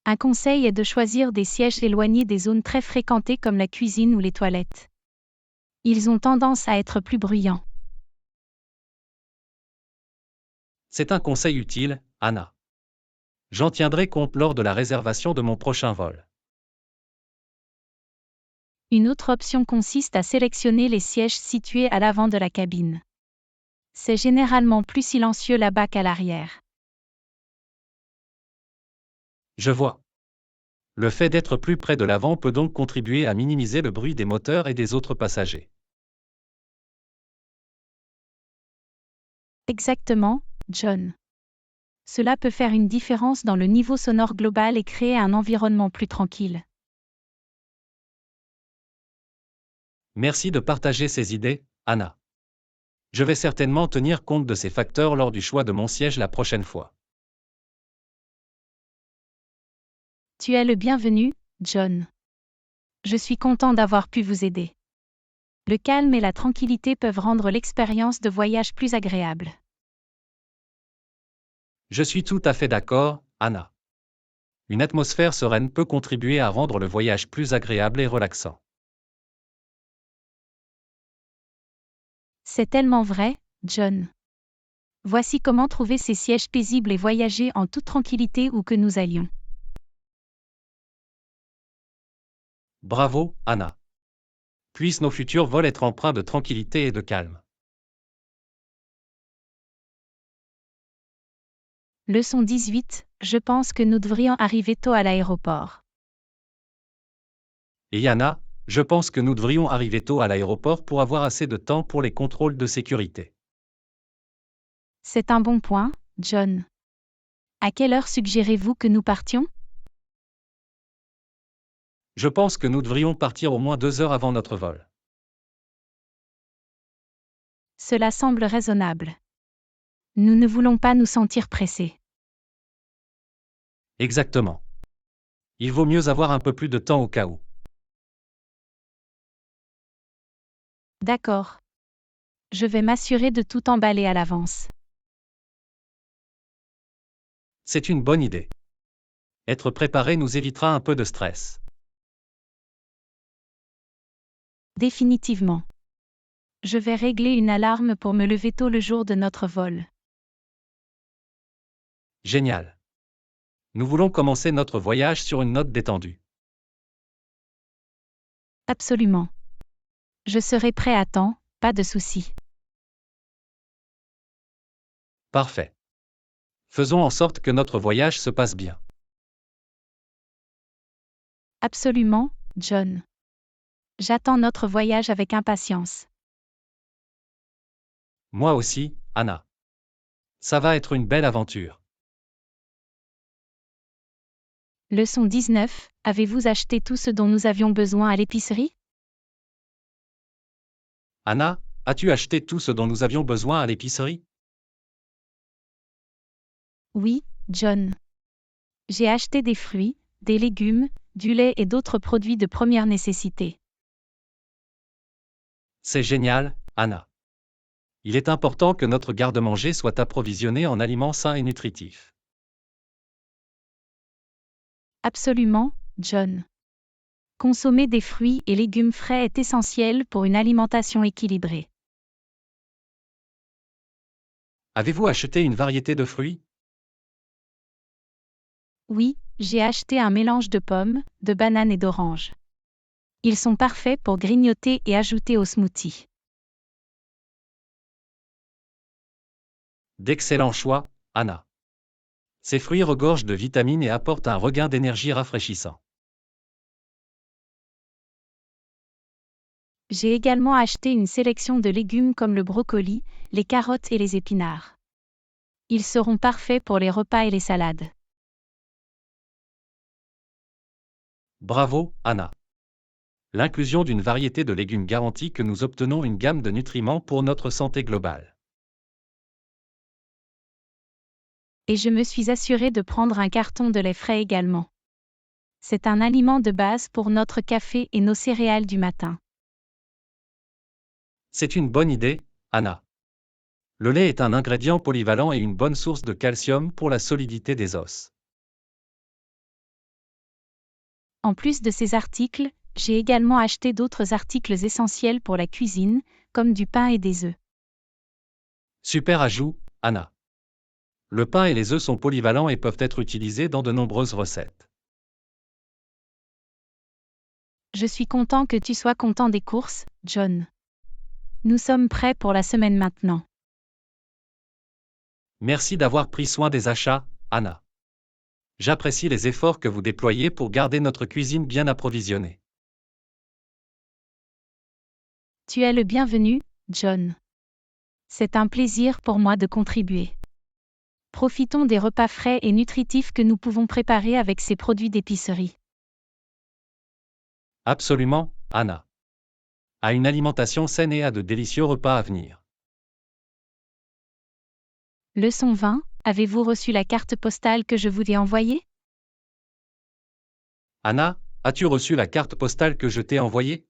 S1: Un conseil est de choisir des sièges éloignés des zones très fréquentées comme la cuisine ou les toilettes. Ils ont tendance à être plus bruyants.
S2: C'est un conseil utile, Anna. J'en tiendrai compte lors de la réservation de mon prochain vol.
S1: Une autre option consiste à sélectionner les sièges situés à l'avant de la cabine. C'est généralement plus silencieux là-bas qu'à l'arrière.
S2: Je vois. Le fait d'être plus près de l'avant peut donc contribuer à minimiser le bruit des moteurs et des autres passagers.
S1: Exactement, John. Cela peut faire une différence dans le niveau sonore global et créer un environnement plus tranquille.
S2: Merci de partager ces idées, Anna. Je vais certainement tenir compte de ces facteurs lors du choix de mon siège la prochaine fois.
S1: Tu es le bienvenu, John. Je suis content d'avoir pu vous aider. Le calme et la tranquillité peuvent rendre l'expérience de voyage plus agréable.
S2: Je suis tout à fait d'accord, Anna. Une atmosphère sereine peut contribuer à rendre le voyage plus agréable et relaxant.
S1: C'est tellement vrai, John. Voici comment trouver ces sièges paisibles et voyager en toute tranquillité où que nous allions.
S2: Bravo, Anna. Puissent nos futurs vols être empreints de tranquillité et de calme.
S1: Leçon 18. Je pense que nous devrions arriver tôt à l'aéroport.
S2: Et Anna, je pense que nous devrions arriver tôt à l'aéroport pour avoir assez de temps pour les contrôles de sécurité.
S1: C'est un bon point, John. À quelle heure suggérez-vous que nous partions?
S2: Je pense que nous devrions partir au moins 2 heures avant notre vol.
S1: Cela semble raisonnable. Nous ne voulons pas nous sentir pressés.
S2: Exactement. Il vaut mieux avoir un peu plus de temps au cas où.
S1: D'accord. Je vais m'assurer de tout emballer à l'avance.
S2: C'est une bonne idée. Être préparé nous évitera un peu de stress.
S1: Définitivement. Je vais régler une alarme pour me lever tôt le jour de notre vol.
S2: Génial. Nous voulons commencer notre voyage sur une note détendue.
S1: Absolument. Je serai prêt à temps, pas de souci.
S2: Parfait. Faisons en sorte que notre voyage se passe bien.
S1: Absolument, John. J'attends notre voyage avec impatience.
S2: Moi aussi, Anna. Ça va être une belle aventure.
S1: Leçon 19. Avez-vous acheté tout ce dont nous avions besoin à l'épicerie?
S2: Anna, as-tu acheté tout ce dont nous avions besoin à l'épicerie?
S1: Oui, John. J'ai acheté des fruits, des légumes, du lait et d'autres produits de première nécessité.
S2: C'est génial, Anna. Il est important que notre garde-manger soit approvisionné en aliments sains et nutritifs.
S1: Absolument, John. Consommer des fruits et légumes frais est essentiel pour une alimentation équilibrée.
S2: Avez-vous acheté une variété de fruits?
S1: Oui, j'ai acheté un mélange de pommes, de bananes et d'oranges. Ils sont parfaits pour grignoter et ajouter au smoothie.
S2: D'excellents choix, Anna. Ces fruits regorgent de vitamines et apportent un regain d'énergie rafraîchissant.
S1: J'ai également acheté une sélection de légumes comme le brocoli, les carottes et les épinards. Ils seront parfaits pour les repas et les salades.
S2: Bravo, Anna. L'inclusion d'une variété de légumes garantit que nous obtenons une gamme de nutriments pour notre santé globale.
S1: Et je me suis assurée de prendre un carton de lait frais également. C'est un aliment de base pour notre café et nos céréales du matin.
S2: C'est une bonne idée, Anna. Le lait est un ingrédient polyvalent et une bonne source de calcium pour la solidité des os.
S1: En plus de ces articles, j'ai également acheté d'autres articles essentiels pour la cuisine, comme du pain et des œufs.
S2: Super ajout, Anna. Le pain et les œufs sont polyvalents et peuvent être utilisés dans de nombreuses recettes.
S1: Je suis content que tu sois content des courses, John. Nous sommes prêts pour la semaine maintenant.
S2: Merci d'avoir pris soin des achats, Anna. J'apprécie les efforts que vous déployez pour garder notre cuisine bien approvisionnée.
S1: Tu es le bienvenu, John. C'est un plaisir pour moi de contribuer. Profitons des repas frais et nutritifs que nous pouvons préparer avec ces produits d'épicerie.
S2: Absolument, Anna. À une alimentation saine et à de délicieux repas à venir.
S1: Leçon 20, avez-vous reçu la carte postale que je vous ai envoyée?
S2: Anna, as-tu reçu la carte postale que je t'ai envoyée?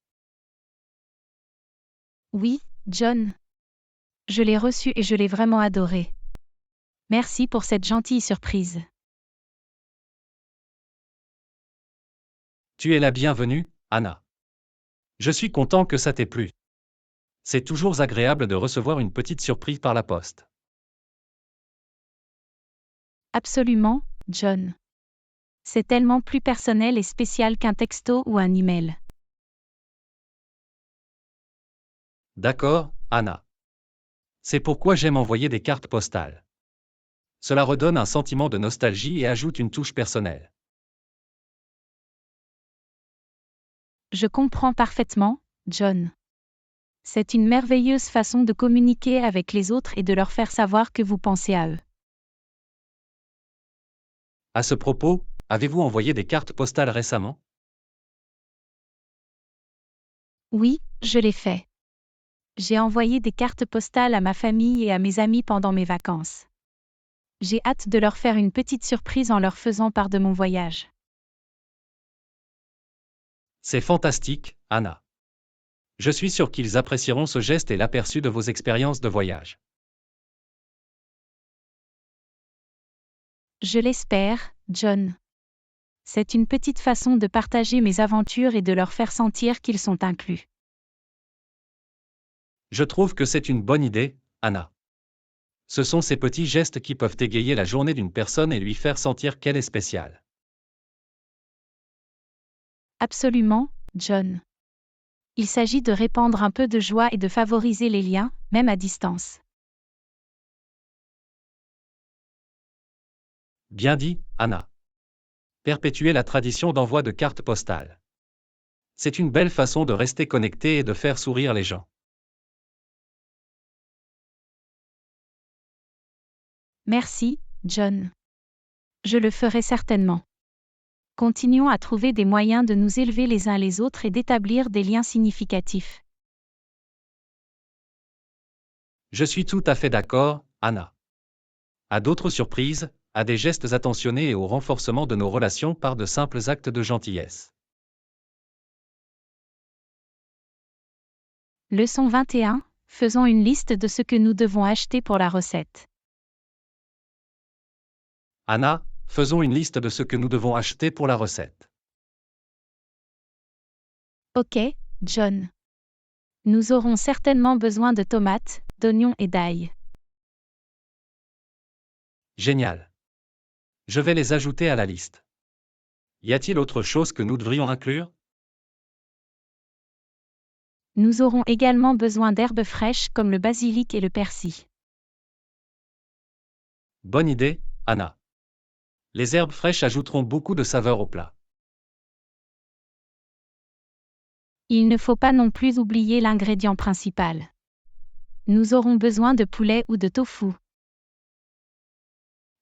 S1: Oui, John. Je l'ai reçue et je l'ai vraiment adorée. Merci pour cette gentille surprise.
S2: Tu es la bienvenue, Anna. Je suis content que ça t'ait plu. C'est toujours agréable de recevoir une petite surprise par la poste.
S1: Absolument, John. C'est tellement plus personnel et spécial qu'un texto ou un email.
S2: D'accord, Anna. C'est pourquoi j'aime envoyer des cartes postales. Cela redonne un sentiment de nostalgie et ajoute une touche personnelle.
S1: Je comprends parfaitement, John. C'est une merveilleuse façon de communiquer avec les autres et de leur faire savoir que vous pensez à eux.
S2: À ce propos, avez-vous envoyé des cartes postales récemment?
S1: Oui, je l'ai fait. J'ai envoyé des cartes postales à ma famille et à mes amis pendant mes vacances. J'ai hâte de leur faire une petite surprise en leur faisant part de mon voyage.
S2: C'est fantastique, Anna. Je suis sûr qu'ils apprécieront ce geste et l'aperçu de vos expériences de voyage.
S1: Je l'espère, John. C'est une petite façon de partager mes aventures et de leur faire sentir qu'ils sont inclus.
S2: Je trouve que c'est une bonne idée, Anna. Ce sont ces petits gestes qui peuvent égayer la journée d'une personne et lui faire sentir qu'elle est spéciale.
S1: Absolument, John. Il s'agit de répandre un peu de joie et de favoriser les liens, même à distance.
S2: Bien dit, Anna. Perpétuer la tradition d'envoi de cartes postales. C'est une belle façon de rester connecté et de faire sourire les gens.
S1: Merci, John. Je le ferai certainement. Continuons à trouver des moyens de nous élever les uns les autres et d'établir des liens significatifs.
S2: Je suis tout à fait d'accord, Anna. À d'autres surprises, à des gestes attentionnés et au renforcement de nos relations par de simples actes de gentillesse.
S1: Leçon 21. Faisons une liste de ce que nous devons acheter pour la recette.
S2: Anna, faisons une liste de ce que nous devons acheter pour la recette.
S1: Ok, John. Nous aurons certainement besoin de tomates, d'oignons et d'ail.
S2: Génial. Je vais les ajouter à la liste. Y a-t-il autre chose que nous devrions inclure?
S1: Nous aurons également besoin d'herbes fraîches comme le basilic et le persil.
S2: Bonne idée, Anna. Les herbes fraîches ajouteront beaucoup de saveur au plat.
S1: Il ne faut pas non plus oublier l'ingrédient principal. Nous aurons besoin de poulet ou de tofu.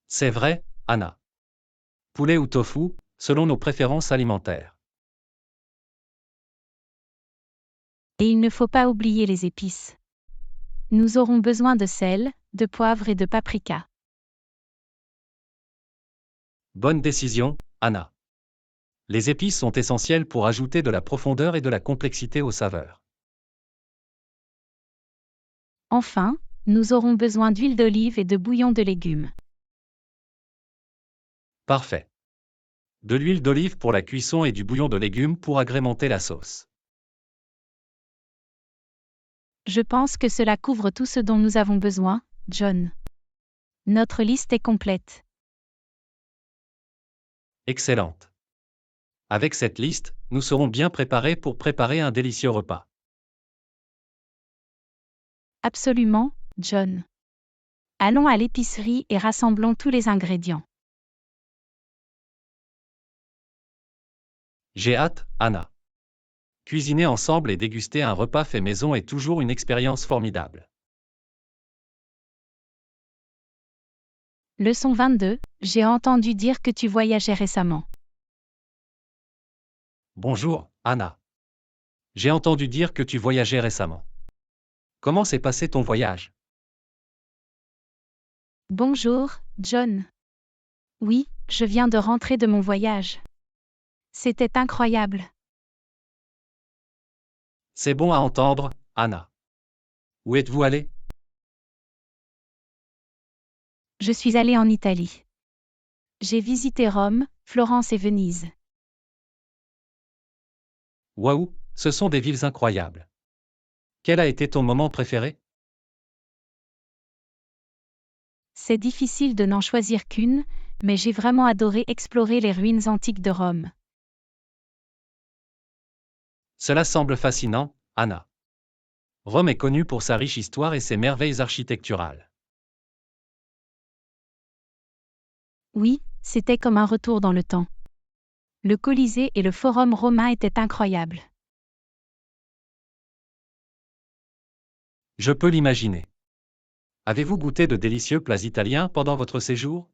S2: C'est vrai, Anna. Poulet ou tofu, selon nos préférences alimentaires.
S1: Et il ne faut pas oublier les épices. Nous aurons besoin de sel, de poivre et de paprika.
S2: Bonne décision, Anna. Les épices sont essentielles pour ajouter de la profondeur et de la complexité aux saveurs.
S1: Enfin, nous aurons besoin d'huile d'olive et de bouillon de légumes.
S2: Parfait. De l'huile d'olive pour la cuisson et du bouillon de légumes pour agrémenter la sauce.
S1: Je pense que cela couvre tout ce dont nous avons besoin, John. Notre liste est complète.
S2: Excellente. Avec cette liste, nous serons bien préparés pour préparer un délicieux repas.
S1: Absolument, John. Allons à l'épicerie et rassemblons tous les ingrédients.
S2: J'ai hâte, Anna. Cuisiner ensemble et déguster un repas fait maison est toujours une expérience formidable.
S1: Leçon 22. J'ai entendu dire que tu voyageais récemment.
S2: Bonjour, Anna. J'ai entendu dire que tu voyageais récemment. Comment s'est passé ton voyage?
S1: Bonjour, John. Oui, je viens de rentrer de mon voyage. C'était incroyable.
S2: C'est bon à entendre, Anna. Où êtes-vous allé?
S1: Je suis allée en Italie. J'ai visité Rome, Florence et Venise.
S2: Waouh, ce sont des villes incroyables. Quel a été ton moment préféré?
S1: C'est difficile de n'en choisir qu'une, mais j'ai vraiment adoré explorer les ruines antiques de Rome.
S2: Cela semble fascinant, Anna. Rome est connue pour sa riche histoire et ses merveilles architecturales.
S1: Oui, c'était comme un retour dans le temps. Le Colisée et le Forum romain étaient incroyables.
S2: Je peux l'imaginer. Avez-vous goûté de délicieux plats italiens pendant votre séjour?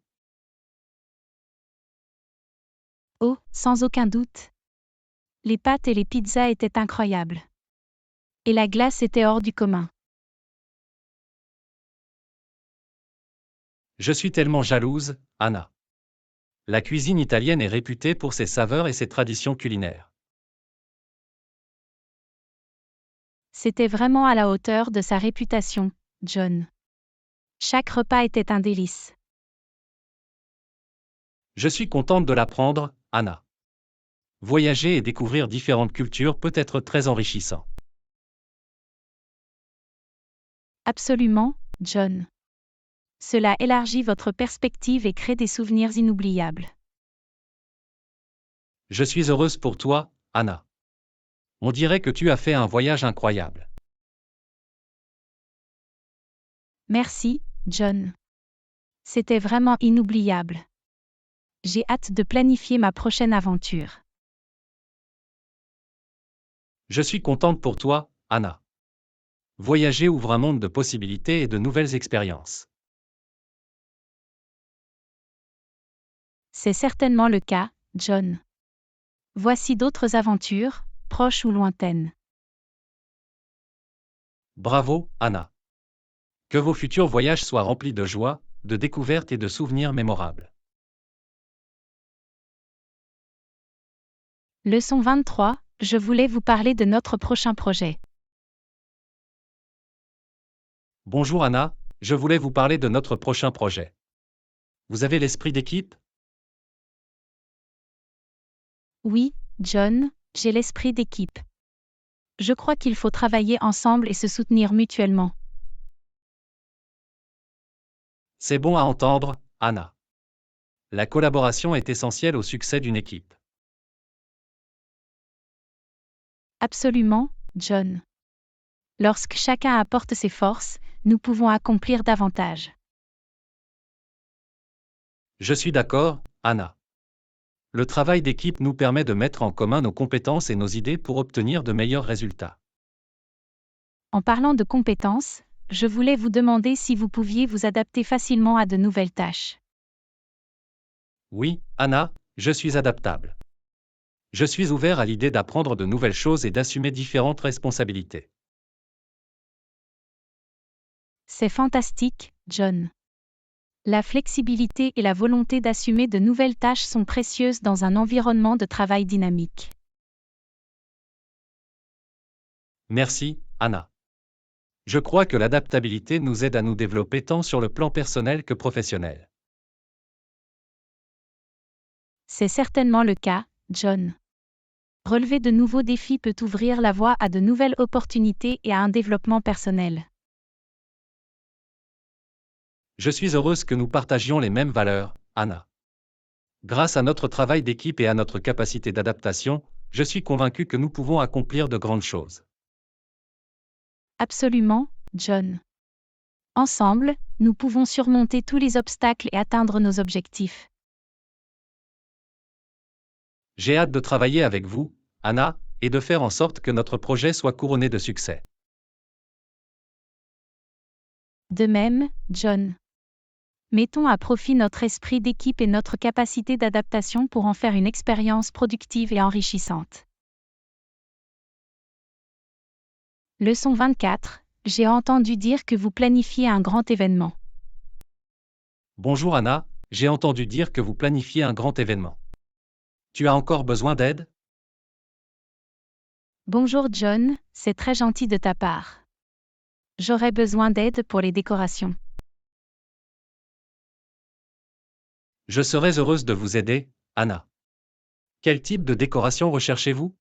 S1: Oh, sans aucun doute. Les pâtes et les pizzas étaient incroyables. Et la glace était hors du commun.
S2: Je suis tellement jalouse, Anna. La cuisine italienne est réputée pour ses saveurs et ses traditions culinaires.
S1: C'était vraiment à la hauteur de sa réputation, John. Chaque repas était un délice.
S2: Je suis contente de l'apprendre, Anna. Voyager et découvrir différentes cultures peut être très enrichissant.
S1: Absolument, John. Cela élargit votre perspective et crée des souvenirs inoubliables.
S2: Je suis heureuse pour toi, Anna. On dirait que tu as fait un voyage incroyable.
S1: Merci, John. C'était vraiment inoubliable. J'ai hâte de planifier ma prochaine aventure.
S2: Je suis contente pour toi, Anna. Voyager ouvre un monde de possibilités et de nouvelles expériences.
S1: C'est certainement le cas, John. Voici d'autres aventures, proches ou lointaines.
S2: Bravo, Anna. Que vos futurs voyages soient remplis de joie, de découvertes et de souvenirs mémorables.
S1: Leçon 23, je voulais vous parler de notre prochain projet.
S2: Bonjour Anna, je voulais vous parler de notre prochain projet. Vous avez l'esprit d'équipe?
S1: Oui, John, j'ai l'esprit d'équipe. Je crois qu'il faut travailler ensemble et se soutenir mutuellement.
S2: C'est bon à entendre, Anna. La collaboration est essentielle au succès d'une équipe.
S1: Absolument, John. Lorsque chacun apporte ses forces, nous pouvons accomplir davantage.
S2: Je suis d'accord, Anna. Le travail d'équipe nous permet de mettre en commun nos compétences et nos idées pour obtenir de meilleurs résultats.
S1: En parlant de compétences, je voulais vous demander si vous pouviez vous adapter facilement à de nouvelles tâches.
S2: Oui, Anna, je suis adaptable. Je suis ouvert à l'idée d'apprendre de nouvelles choses et d'assumer différentes responsabilités.
S1: C'est fantastique, John. La flexibilité et la volonté d'assumer de nouvelles tâches sont précieuses dans un environnement de travail dynamique.
S2: Merci, Anna. Je crois que l'adaptabilité nous aide à nous développer tant sur le plan personnel que professionnel.
S1: C'est certainement le cas, John. Relever de nouveaux défis peut ouvrir la voie à de nouvelles opportunités et à un développement personnel.
S2: Je suis heureuse que nous partagions les mêmes valeurs, Anna. Grâce à notre travail d'équipe et à notre capacité d'adaptation, je suis convaincu que nous pouvons accomplir de grandes choses.
S1: Absolument, John. Ensemble, nous pouvons surmonter tous les obstacles et atteindre nos objectifs.
S2: J'ai hâte de travailler avec vous, Anna, et de faire en sorte que notre projet soit couronné de succès.
S1: De même, John. Mettons à profit notre esprit d'équipe et notre capacité d'adaptation pour en faire une expérience productive et enrichissante. Leçon 24. J'ai entendu dire que vous planifiez un grand événement.
S2: Bonjour Anna, j'ai entendu dire que vous planifiez un grand événement. Tu as encore besoin d'aide?
S1: Bonjour John, c'est très gentil de ta part. J'aurais besoin d'aide pour les décorations.
S2: Je serais heureuse de vous aider, Anna. Quel type de décoration recherchez-vous?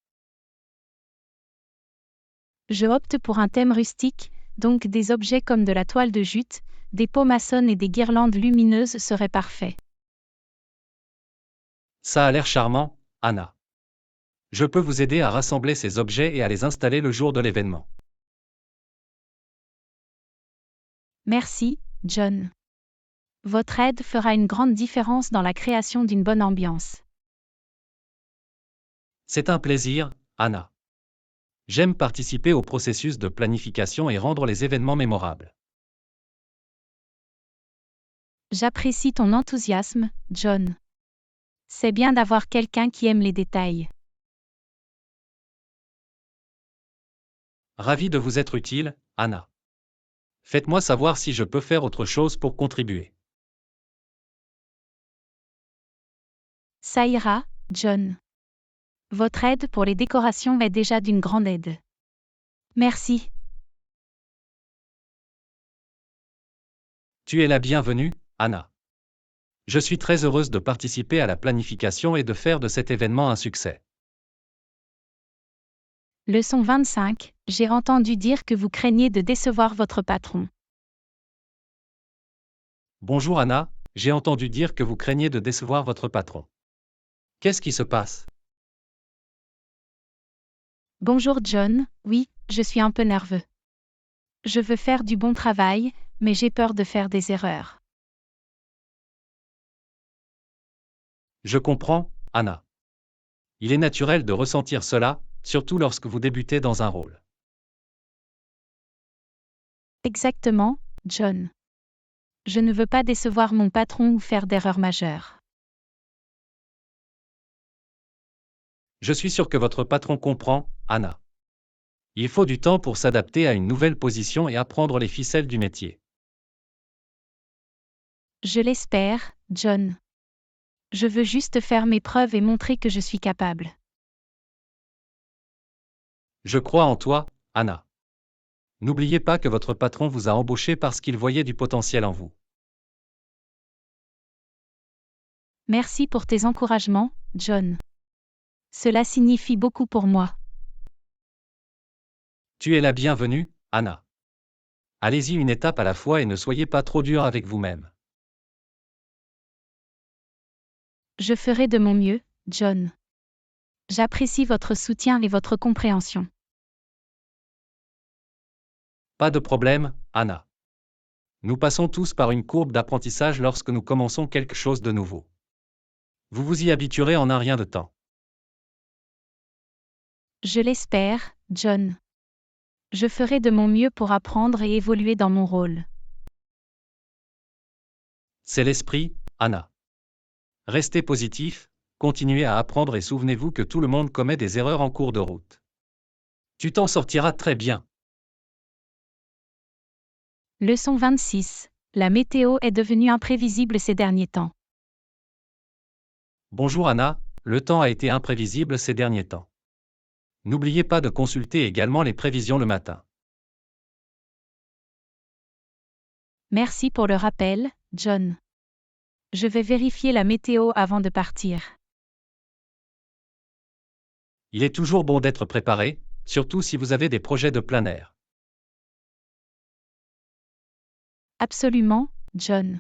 S1: Je opte pour un thème rustique, donc des objets comme de la toile de jute, des pots maçonnes et des guirlandes lumineuses seraient parfaits.
S2: Ça a l'air charmant, Anna. Je peux vous aider à rassembler ces objets et à les installer le jour de l'événement.
S1: Merci, John. Votre aide fera une grande différence dans la création d'une bonne ambiance.
S2: C'est un plaisir, Anna. J'aime participer au processus de planification et rendre les événements mémorables.
S1: J'apprécie ton enthousiasme, John. C'est bien d'avoir quelqu'un qui aime les détails.
S2: Ravi de vous être utile, Anna. Faites-moi savoir si je peux faire autre chose pour contribuer.
S1: Ça ira, John. Votre aide pour les décorations est déjà d'une grande aide. Merci.
S2: Tu es la bienvenue, Anna. Je suis très heureuse de participer à la planification et de faire de cet événement un succès.
S1: Leçon 25. J'ai entendu dire que vous craignez de décevoir votre patron.
S2: Bonjour Anna, j'ai entendu dire que vous craignez de décevoir votre patron. Qu'est-ce qui se passe?
S1: Bonjour John, oui, je suis un peu nerveux. Je veux faire du bon travail, mais j'ai peur de faire des erreurs.
S2: Je comprends, Anna. Il est naturel de ressentir cela, surtout lorsque vous débutez dans un rôle.
S1: Exactement, John. Je ne veux pas décevoir mon patron ou faire d'erreurs majeures.
S2: Je suis sûr que votre patron comprend, Anna. Il faut du temps pour s'adapter à une nouvelle position et apprendre les ficelles du métier.
S1: Je l'espère, John. Je veux juste faire mes preuves et montrer que je suis capable.
S2: Je crois en toi, Anna. N'oubliez pas que votre patron vous a embauché parce qu'il voyait du potentiel en vous.
S1: Merci pour tes encouragements, John. Cela signifie beaucoup pour moi.
S2: Tu es la bienvenue, Anna. Allez-y une étape à la fois et ne soyez pas trop dur avec vous-même.
S1: Je ferai de mon mieux, John. J'apprécie votre soutien et votre compréhension.
S2: Pas de problème, Anna. Nous passons tous par une courbe d'apprentissage lorsque nous commençons quelque chose de nouveau. Vous vous y habituerez en un rien de temps.
S1: Je l'espère, John. Je ferai de mon mieux pour apprendre et évoluer dans mon rôle.
S2: C'est l'esprit, Anna. Restez positif, continuez à apprendre et souvenez-vous que tout le monde commet des erreurs en cours de route. Tu t'en sortiras très bien.
S1: Leçon 26. La météo est devenue imprévisible ces derniers temps.
S2: Bonjour Anna, le temps a été imprévisible ces derniers temps. N'oubliez pas de consulter également les prévisions le matin.
S1: Merci pour le rappel, John. Je vais vérifier la météo avant de partir.
S2: Il est toujours bon d'être préparé, surtout si vous avez des projets de plein air.
S1: Absolument, John.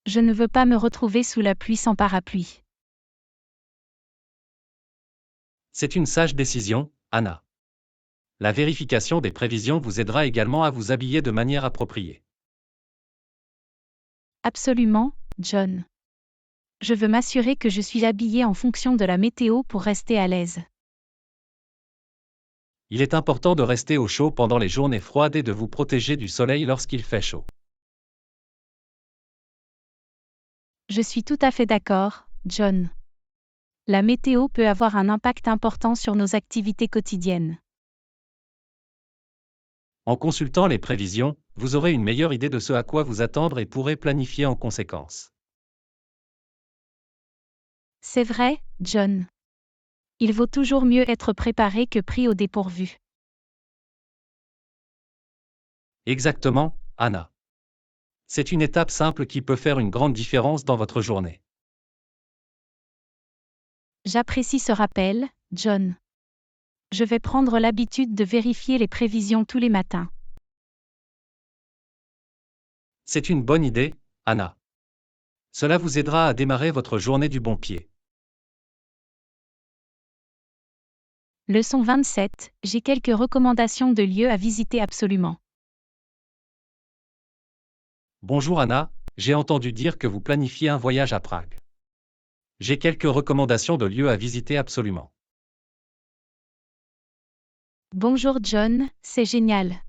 S1: Je ne veux pas me retrouver sous la pluie sans parapluie.
S2: C'est une sage décision, Anna. La vérification des prévisions vous aidera également à vous habiller de manière appropriée.
S1: Absolument, John. Je veux m'assurer que je suis habillé en fonction de la météo pour rester à l'aise.
S2: Il est important de rester au chaud pendant les journées froides et de vous protéger du soleil lorsqu'il fait chaud.
S1: Je suis tout à fait d'accord, John. La météo peut avoir un impact important sur nos activités quotidiennes.
S2: En consultant les prévisions, vous aurez une meilleure idée de ce à quoi vous attendre et pourrez planifier en conséquence.
S1: C'est vrai, John. Il vaut toujours mieux être préparé que pris au dépourvu.
S2: Exactement, Anna. C'est une étape simple qui peut faire une grande différence dans votre journée.
S1: J'apprécie ce rappel, John. Je vais prendre l'habitude de vérifier les prévisions tous les matins.
S2: C'est une bonne idée, Anna. Cela vous aidera à démarrer votre journée du bon pied.
S1: Leçon 27. J'ai quelques recommandations de lieux à visiter absolument.
S2: Bonjour Anna, j'ai entendu dire que vous planifiez un voyage à Prague. J'ai quelques recommandations de lieux à visiter absolument.
S1: Bonjour John, c'est génial.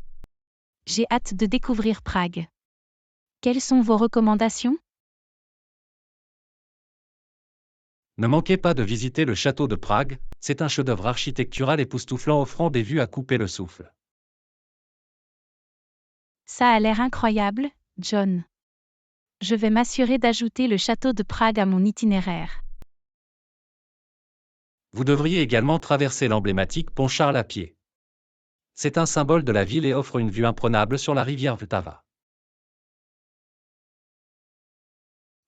S1: J'ai hâte de découvrir Prague. Quelles sont vos recommandations?
S2: Ne manquez pas de visiter le château de Prague, c'est un chef-d'œuvre architectural époustouflant offrant des vues à couper le souffle.
S1: Ça a l'air incroyable, John. Je vais m'assurer d'ajouter le château de Prague à mon itinéraire.
S2: Vous devriez également traverser l'emblématique pont Charles à pied. C'est un symbole de la ville et offre une vue imprenable sur la rivière Vltava.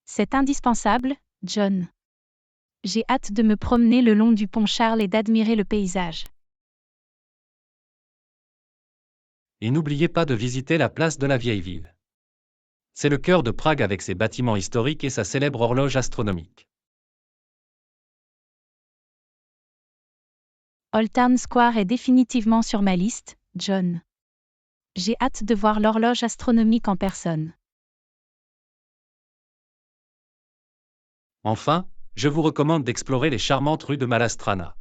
S1: C'est indispensable, John. J'ai hâte de me promener le long du pont Charles et d'admirer le paysage.
S2: Et n'oubliez pas de visiter la place de la Vieille Ville. C'est le cœur de Prague avec ses bâtiments historiques et sa célèbre horloge astronomique.
S1: Old Town Square est définitivement sur ma liste, John. J'ai hâte de voir l'horloge astronomique en personne.
S2: Enfin, je vous recommande d'explorer les charmantes rues de Malastrana.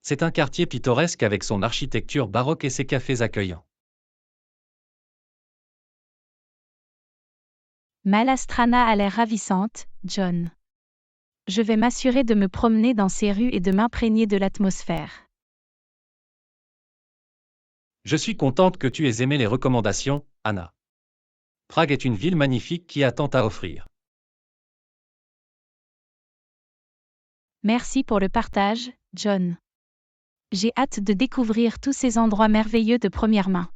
S2: C'est un quartier pittoresque avec son architecture baroque et ses cafés accueillants.
S1: Malastrana a l'air ravissante, John. Je vais m'assurer de me promener dans ces rues et de m'imprégner de l'atmosphère.
S2: Je suis contente que tu aies aimé les recommandations, Anna. Prague est une ville magnifique qui a tant à offrir.
S1: Merci pour le partage, John. J'ai hâte de découvrir tous ces endroits merveilleux de première main.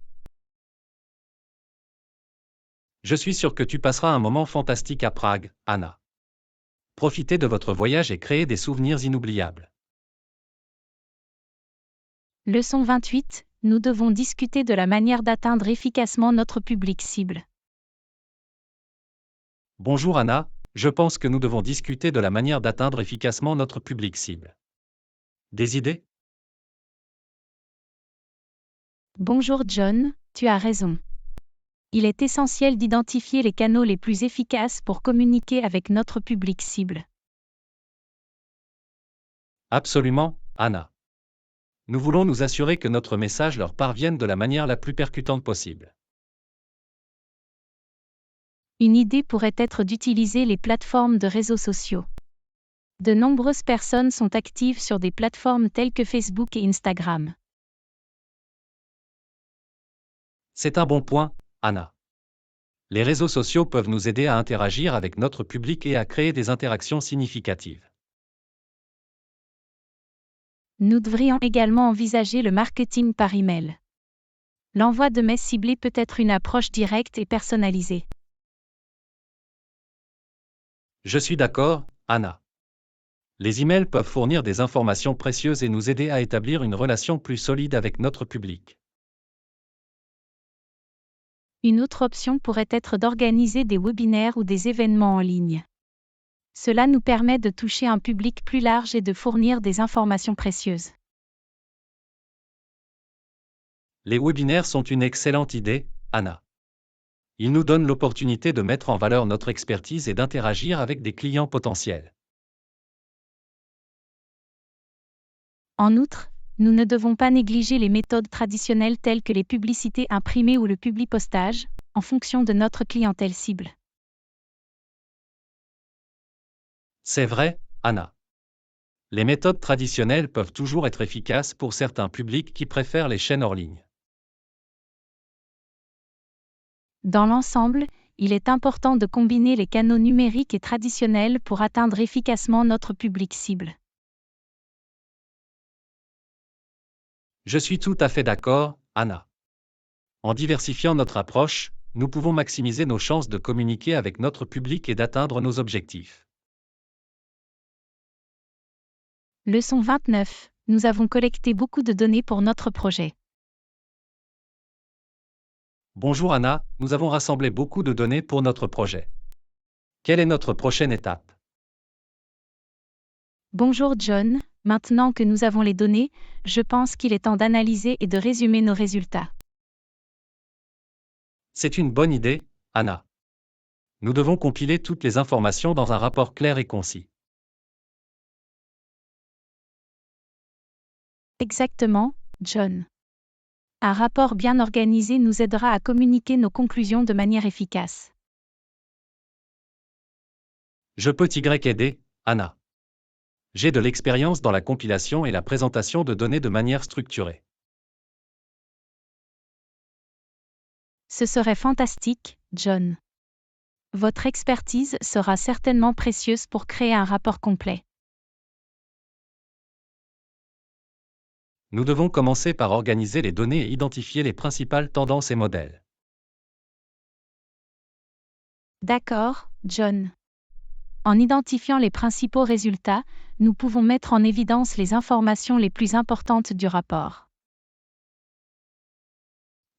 S2: Je suis sûr que tu passeras un moment fantastique à Prague, Anna. Profitez de votre voyage et créez des souvenirs inoubliables.
S1: Leçon 28, nous devons discuter de la manière d'atteindre efficacement notre public cible.
S2: Bonjour Anna, je pense que nous devons discuter de la manière d'atteindre efficacement notre public cible. Des idées?
S1: Bonjour John, tu as raison. Il est essentiel d'identifier les canaux les plus efficaces pour communiquer avec notre public cible.
S2: Absolument, Anna. Nous voulons nous assurer que notre message leur parvienne de la manière la plus percutante possible.
S1: Une idée pourrait être d'utiliser les plateformes de réseaux sociaux. De nombreuses personnes sont actives sur des plateformes telles que Facebook et Instagram.
S2: C'est un bon point, Anna. Les réseaux sociaux peuvent nous aider à interagir avec notre public et à créer des interactions significatives.
S1: Nous devrions également envisager le marketing par email. L'envoi de mails ciblés peut être une approche directe et personnalisée.
S2: Je suis d'accord, Anna. Les emails peuvent fournir des informations précieuses et nous aider à établir une relation plus solide avec notre public.
S1: Une autre option pourrait être d'organiser des webinaires ou des événements en ligne. Cela nous permet de toucher un public plus large et de fournir des informations précieuses.
S2: Les webinaires sont une excellente idée, Anna. Ils nous donnent l'opportunité de mettre en valeur notre expertise et d'interagir avec des clients potentiels.
S1: En outre, nous ne devons pas négliger les méthodes traditionnelles telles que les publicités imprimées ou le publipostage, en fonction de notre clientèle cible.
S2: C'est vrai, Anna. Les méthodes traditionnelles peuvent toujours être efficaces pour certains publics qui préfèrent les chaînes hors ligne.
S1: Dans l'ensemble, il est important de combiner les canaux numériques et traditionnels pour atteindre efficacement notre public cible.
S2: Je suis tout à fait d'accord, Anna. En diversifiant notre approche, nous pouvons maximiser nos chances de communiquer avec notre public et d'atteindre nos objectifs.
S1: Leçon 29. Nous avons collecté beaucoup de données pour notre projet.
S2: Bonjour Anna, nous avons rassemblé beaucoup de données pour notre projet. Quelle est notre prochaine étape?
S1: Bonjour John, maintenant que nous avons les données, je pense qu'il est temps d'analyser et de résumer nos résultats.
S2: C'est une bonne idée, Anna. Nous devons compiler toutes les informations dans un rapport clair et concis.
S1: Exactement, John. Un rapport bien organisé nous aidera à communiquer nos conclusions de manière efficace.
S2: Je peux t'aider, Anna. J'ai de l'expérience dans la compilation et la présentation de données de manière structurée.
S1: Ce serait fantastique, John. Votre expertise sera certainement précieuse pour créer un rapport complet.
S2: Nous devons commencer par organiser les données et identifier les principales tendances et modèles.
S1: D'accord, John. En identifiant les principaux résultats, nous pouvons mettre en évidence les informations les plus importantes du rapport.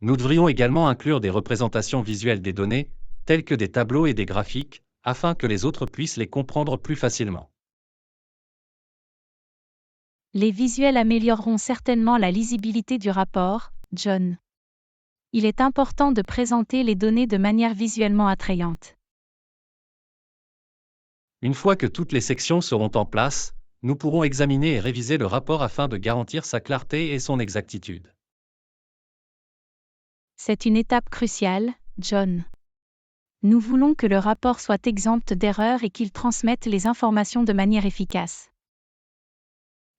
S2: Nous devrions également inclure des représentations visuelles des données, telles que des tableaux et des graphiques, afin que les autres puissent les comprendre plus facilement.
S1: Les visuels amélioreront certainement la lisibilité du rapport, John. Il est important de présenter les données de manière visuellement attrayante.
S2: Une fois que toutes les sections seront en place, nous pourrons examiner et réviser le rapport afin de garantir sa clarté et son exactitude.
S1: C'est une étape cruciale, John. Nous voulons que le rapport soit exempt d'erreurs et qu'il transmette les informations de manière efficace.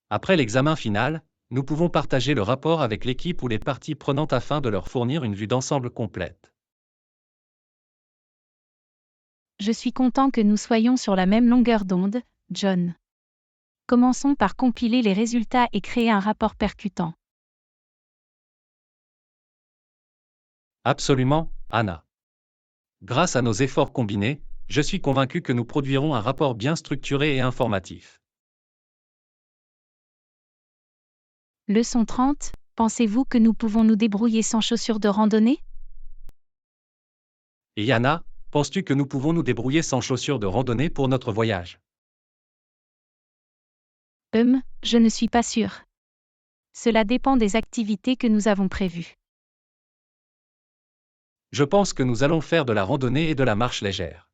S2: Après l'examen final, nous pouvons partager le rapport avec l'équipe ou les parties prenantes afin de leur fournir une vue d'ensemble complète.
S1: Je suis content que nous soyons sur la même longueur d'onde, John. Commençons par compiler les résultats et créer un rapport percutant.
S2: Absolument, Anna. Grâce à nos efforts combinés, je suis convaincu que nous produirons un rapport bien structuré et informatif.
S1: Leçon 30. Pensez-vous que nous pouvons nous débrouiller sans chaussures de randonnée?
S2: Et Anna, penses-tu que nous pouvons nous débrouiller sans chaussures de randonnée pour notre voyage?
S1: Je ne suis pas sûre. Cela dépend des activités que nous avons prévues.
S2: Je pense que nous allons faire de la randonnée et de la marche légère.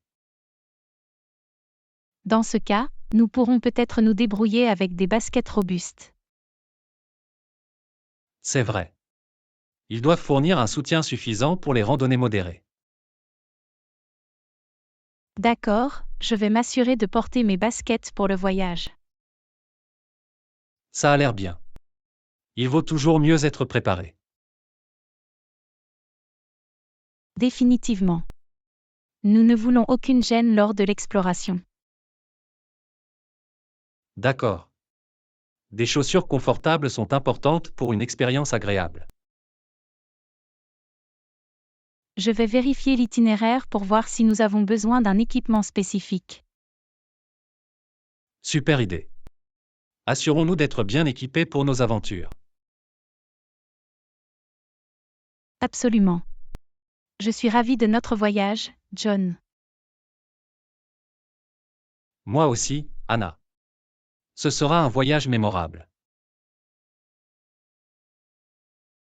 S1: Dans ce cas, nous pourrons peut-être nous débrouiller avec des baskets robustes.
S2: C'est vrai. Ils doivent fournir un soutien suffisant pour les randonnées modérées.
S1: D'accord, je vais m'assurer de porter mes baskets pour le voyage.
S2: Ça a l'air bien. Il vaut toujours mieux être préparé.
S1: Définitivement. Nous ne voulons aucune gêne lors de l'exploration.
S2: D'accord. Des chaussures confortables sont importantes pour une expérience agréable.
S1: Je vais vérifier l'itinéraire pour voir si nous avons besoin d'un équipement spécifique.
S2: Super idée. Assurons-nous d'être bien équipés pour nos aventures.
S1: Absolument. Je suis ravie de notre voyage, John.
S2: Moi aussi, Anna. Ce sera un voyage mémorable.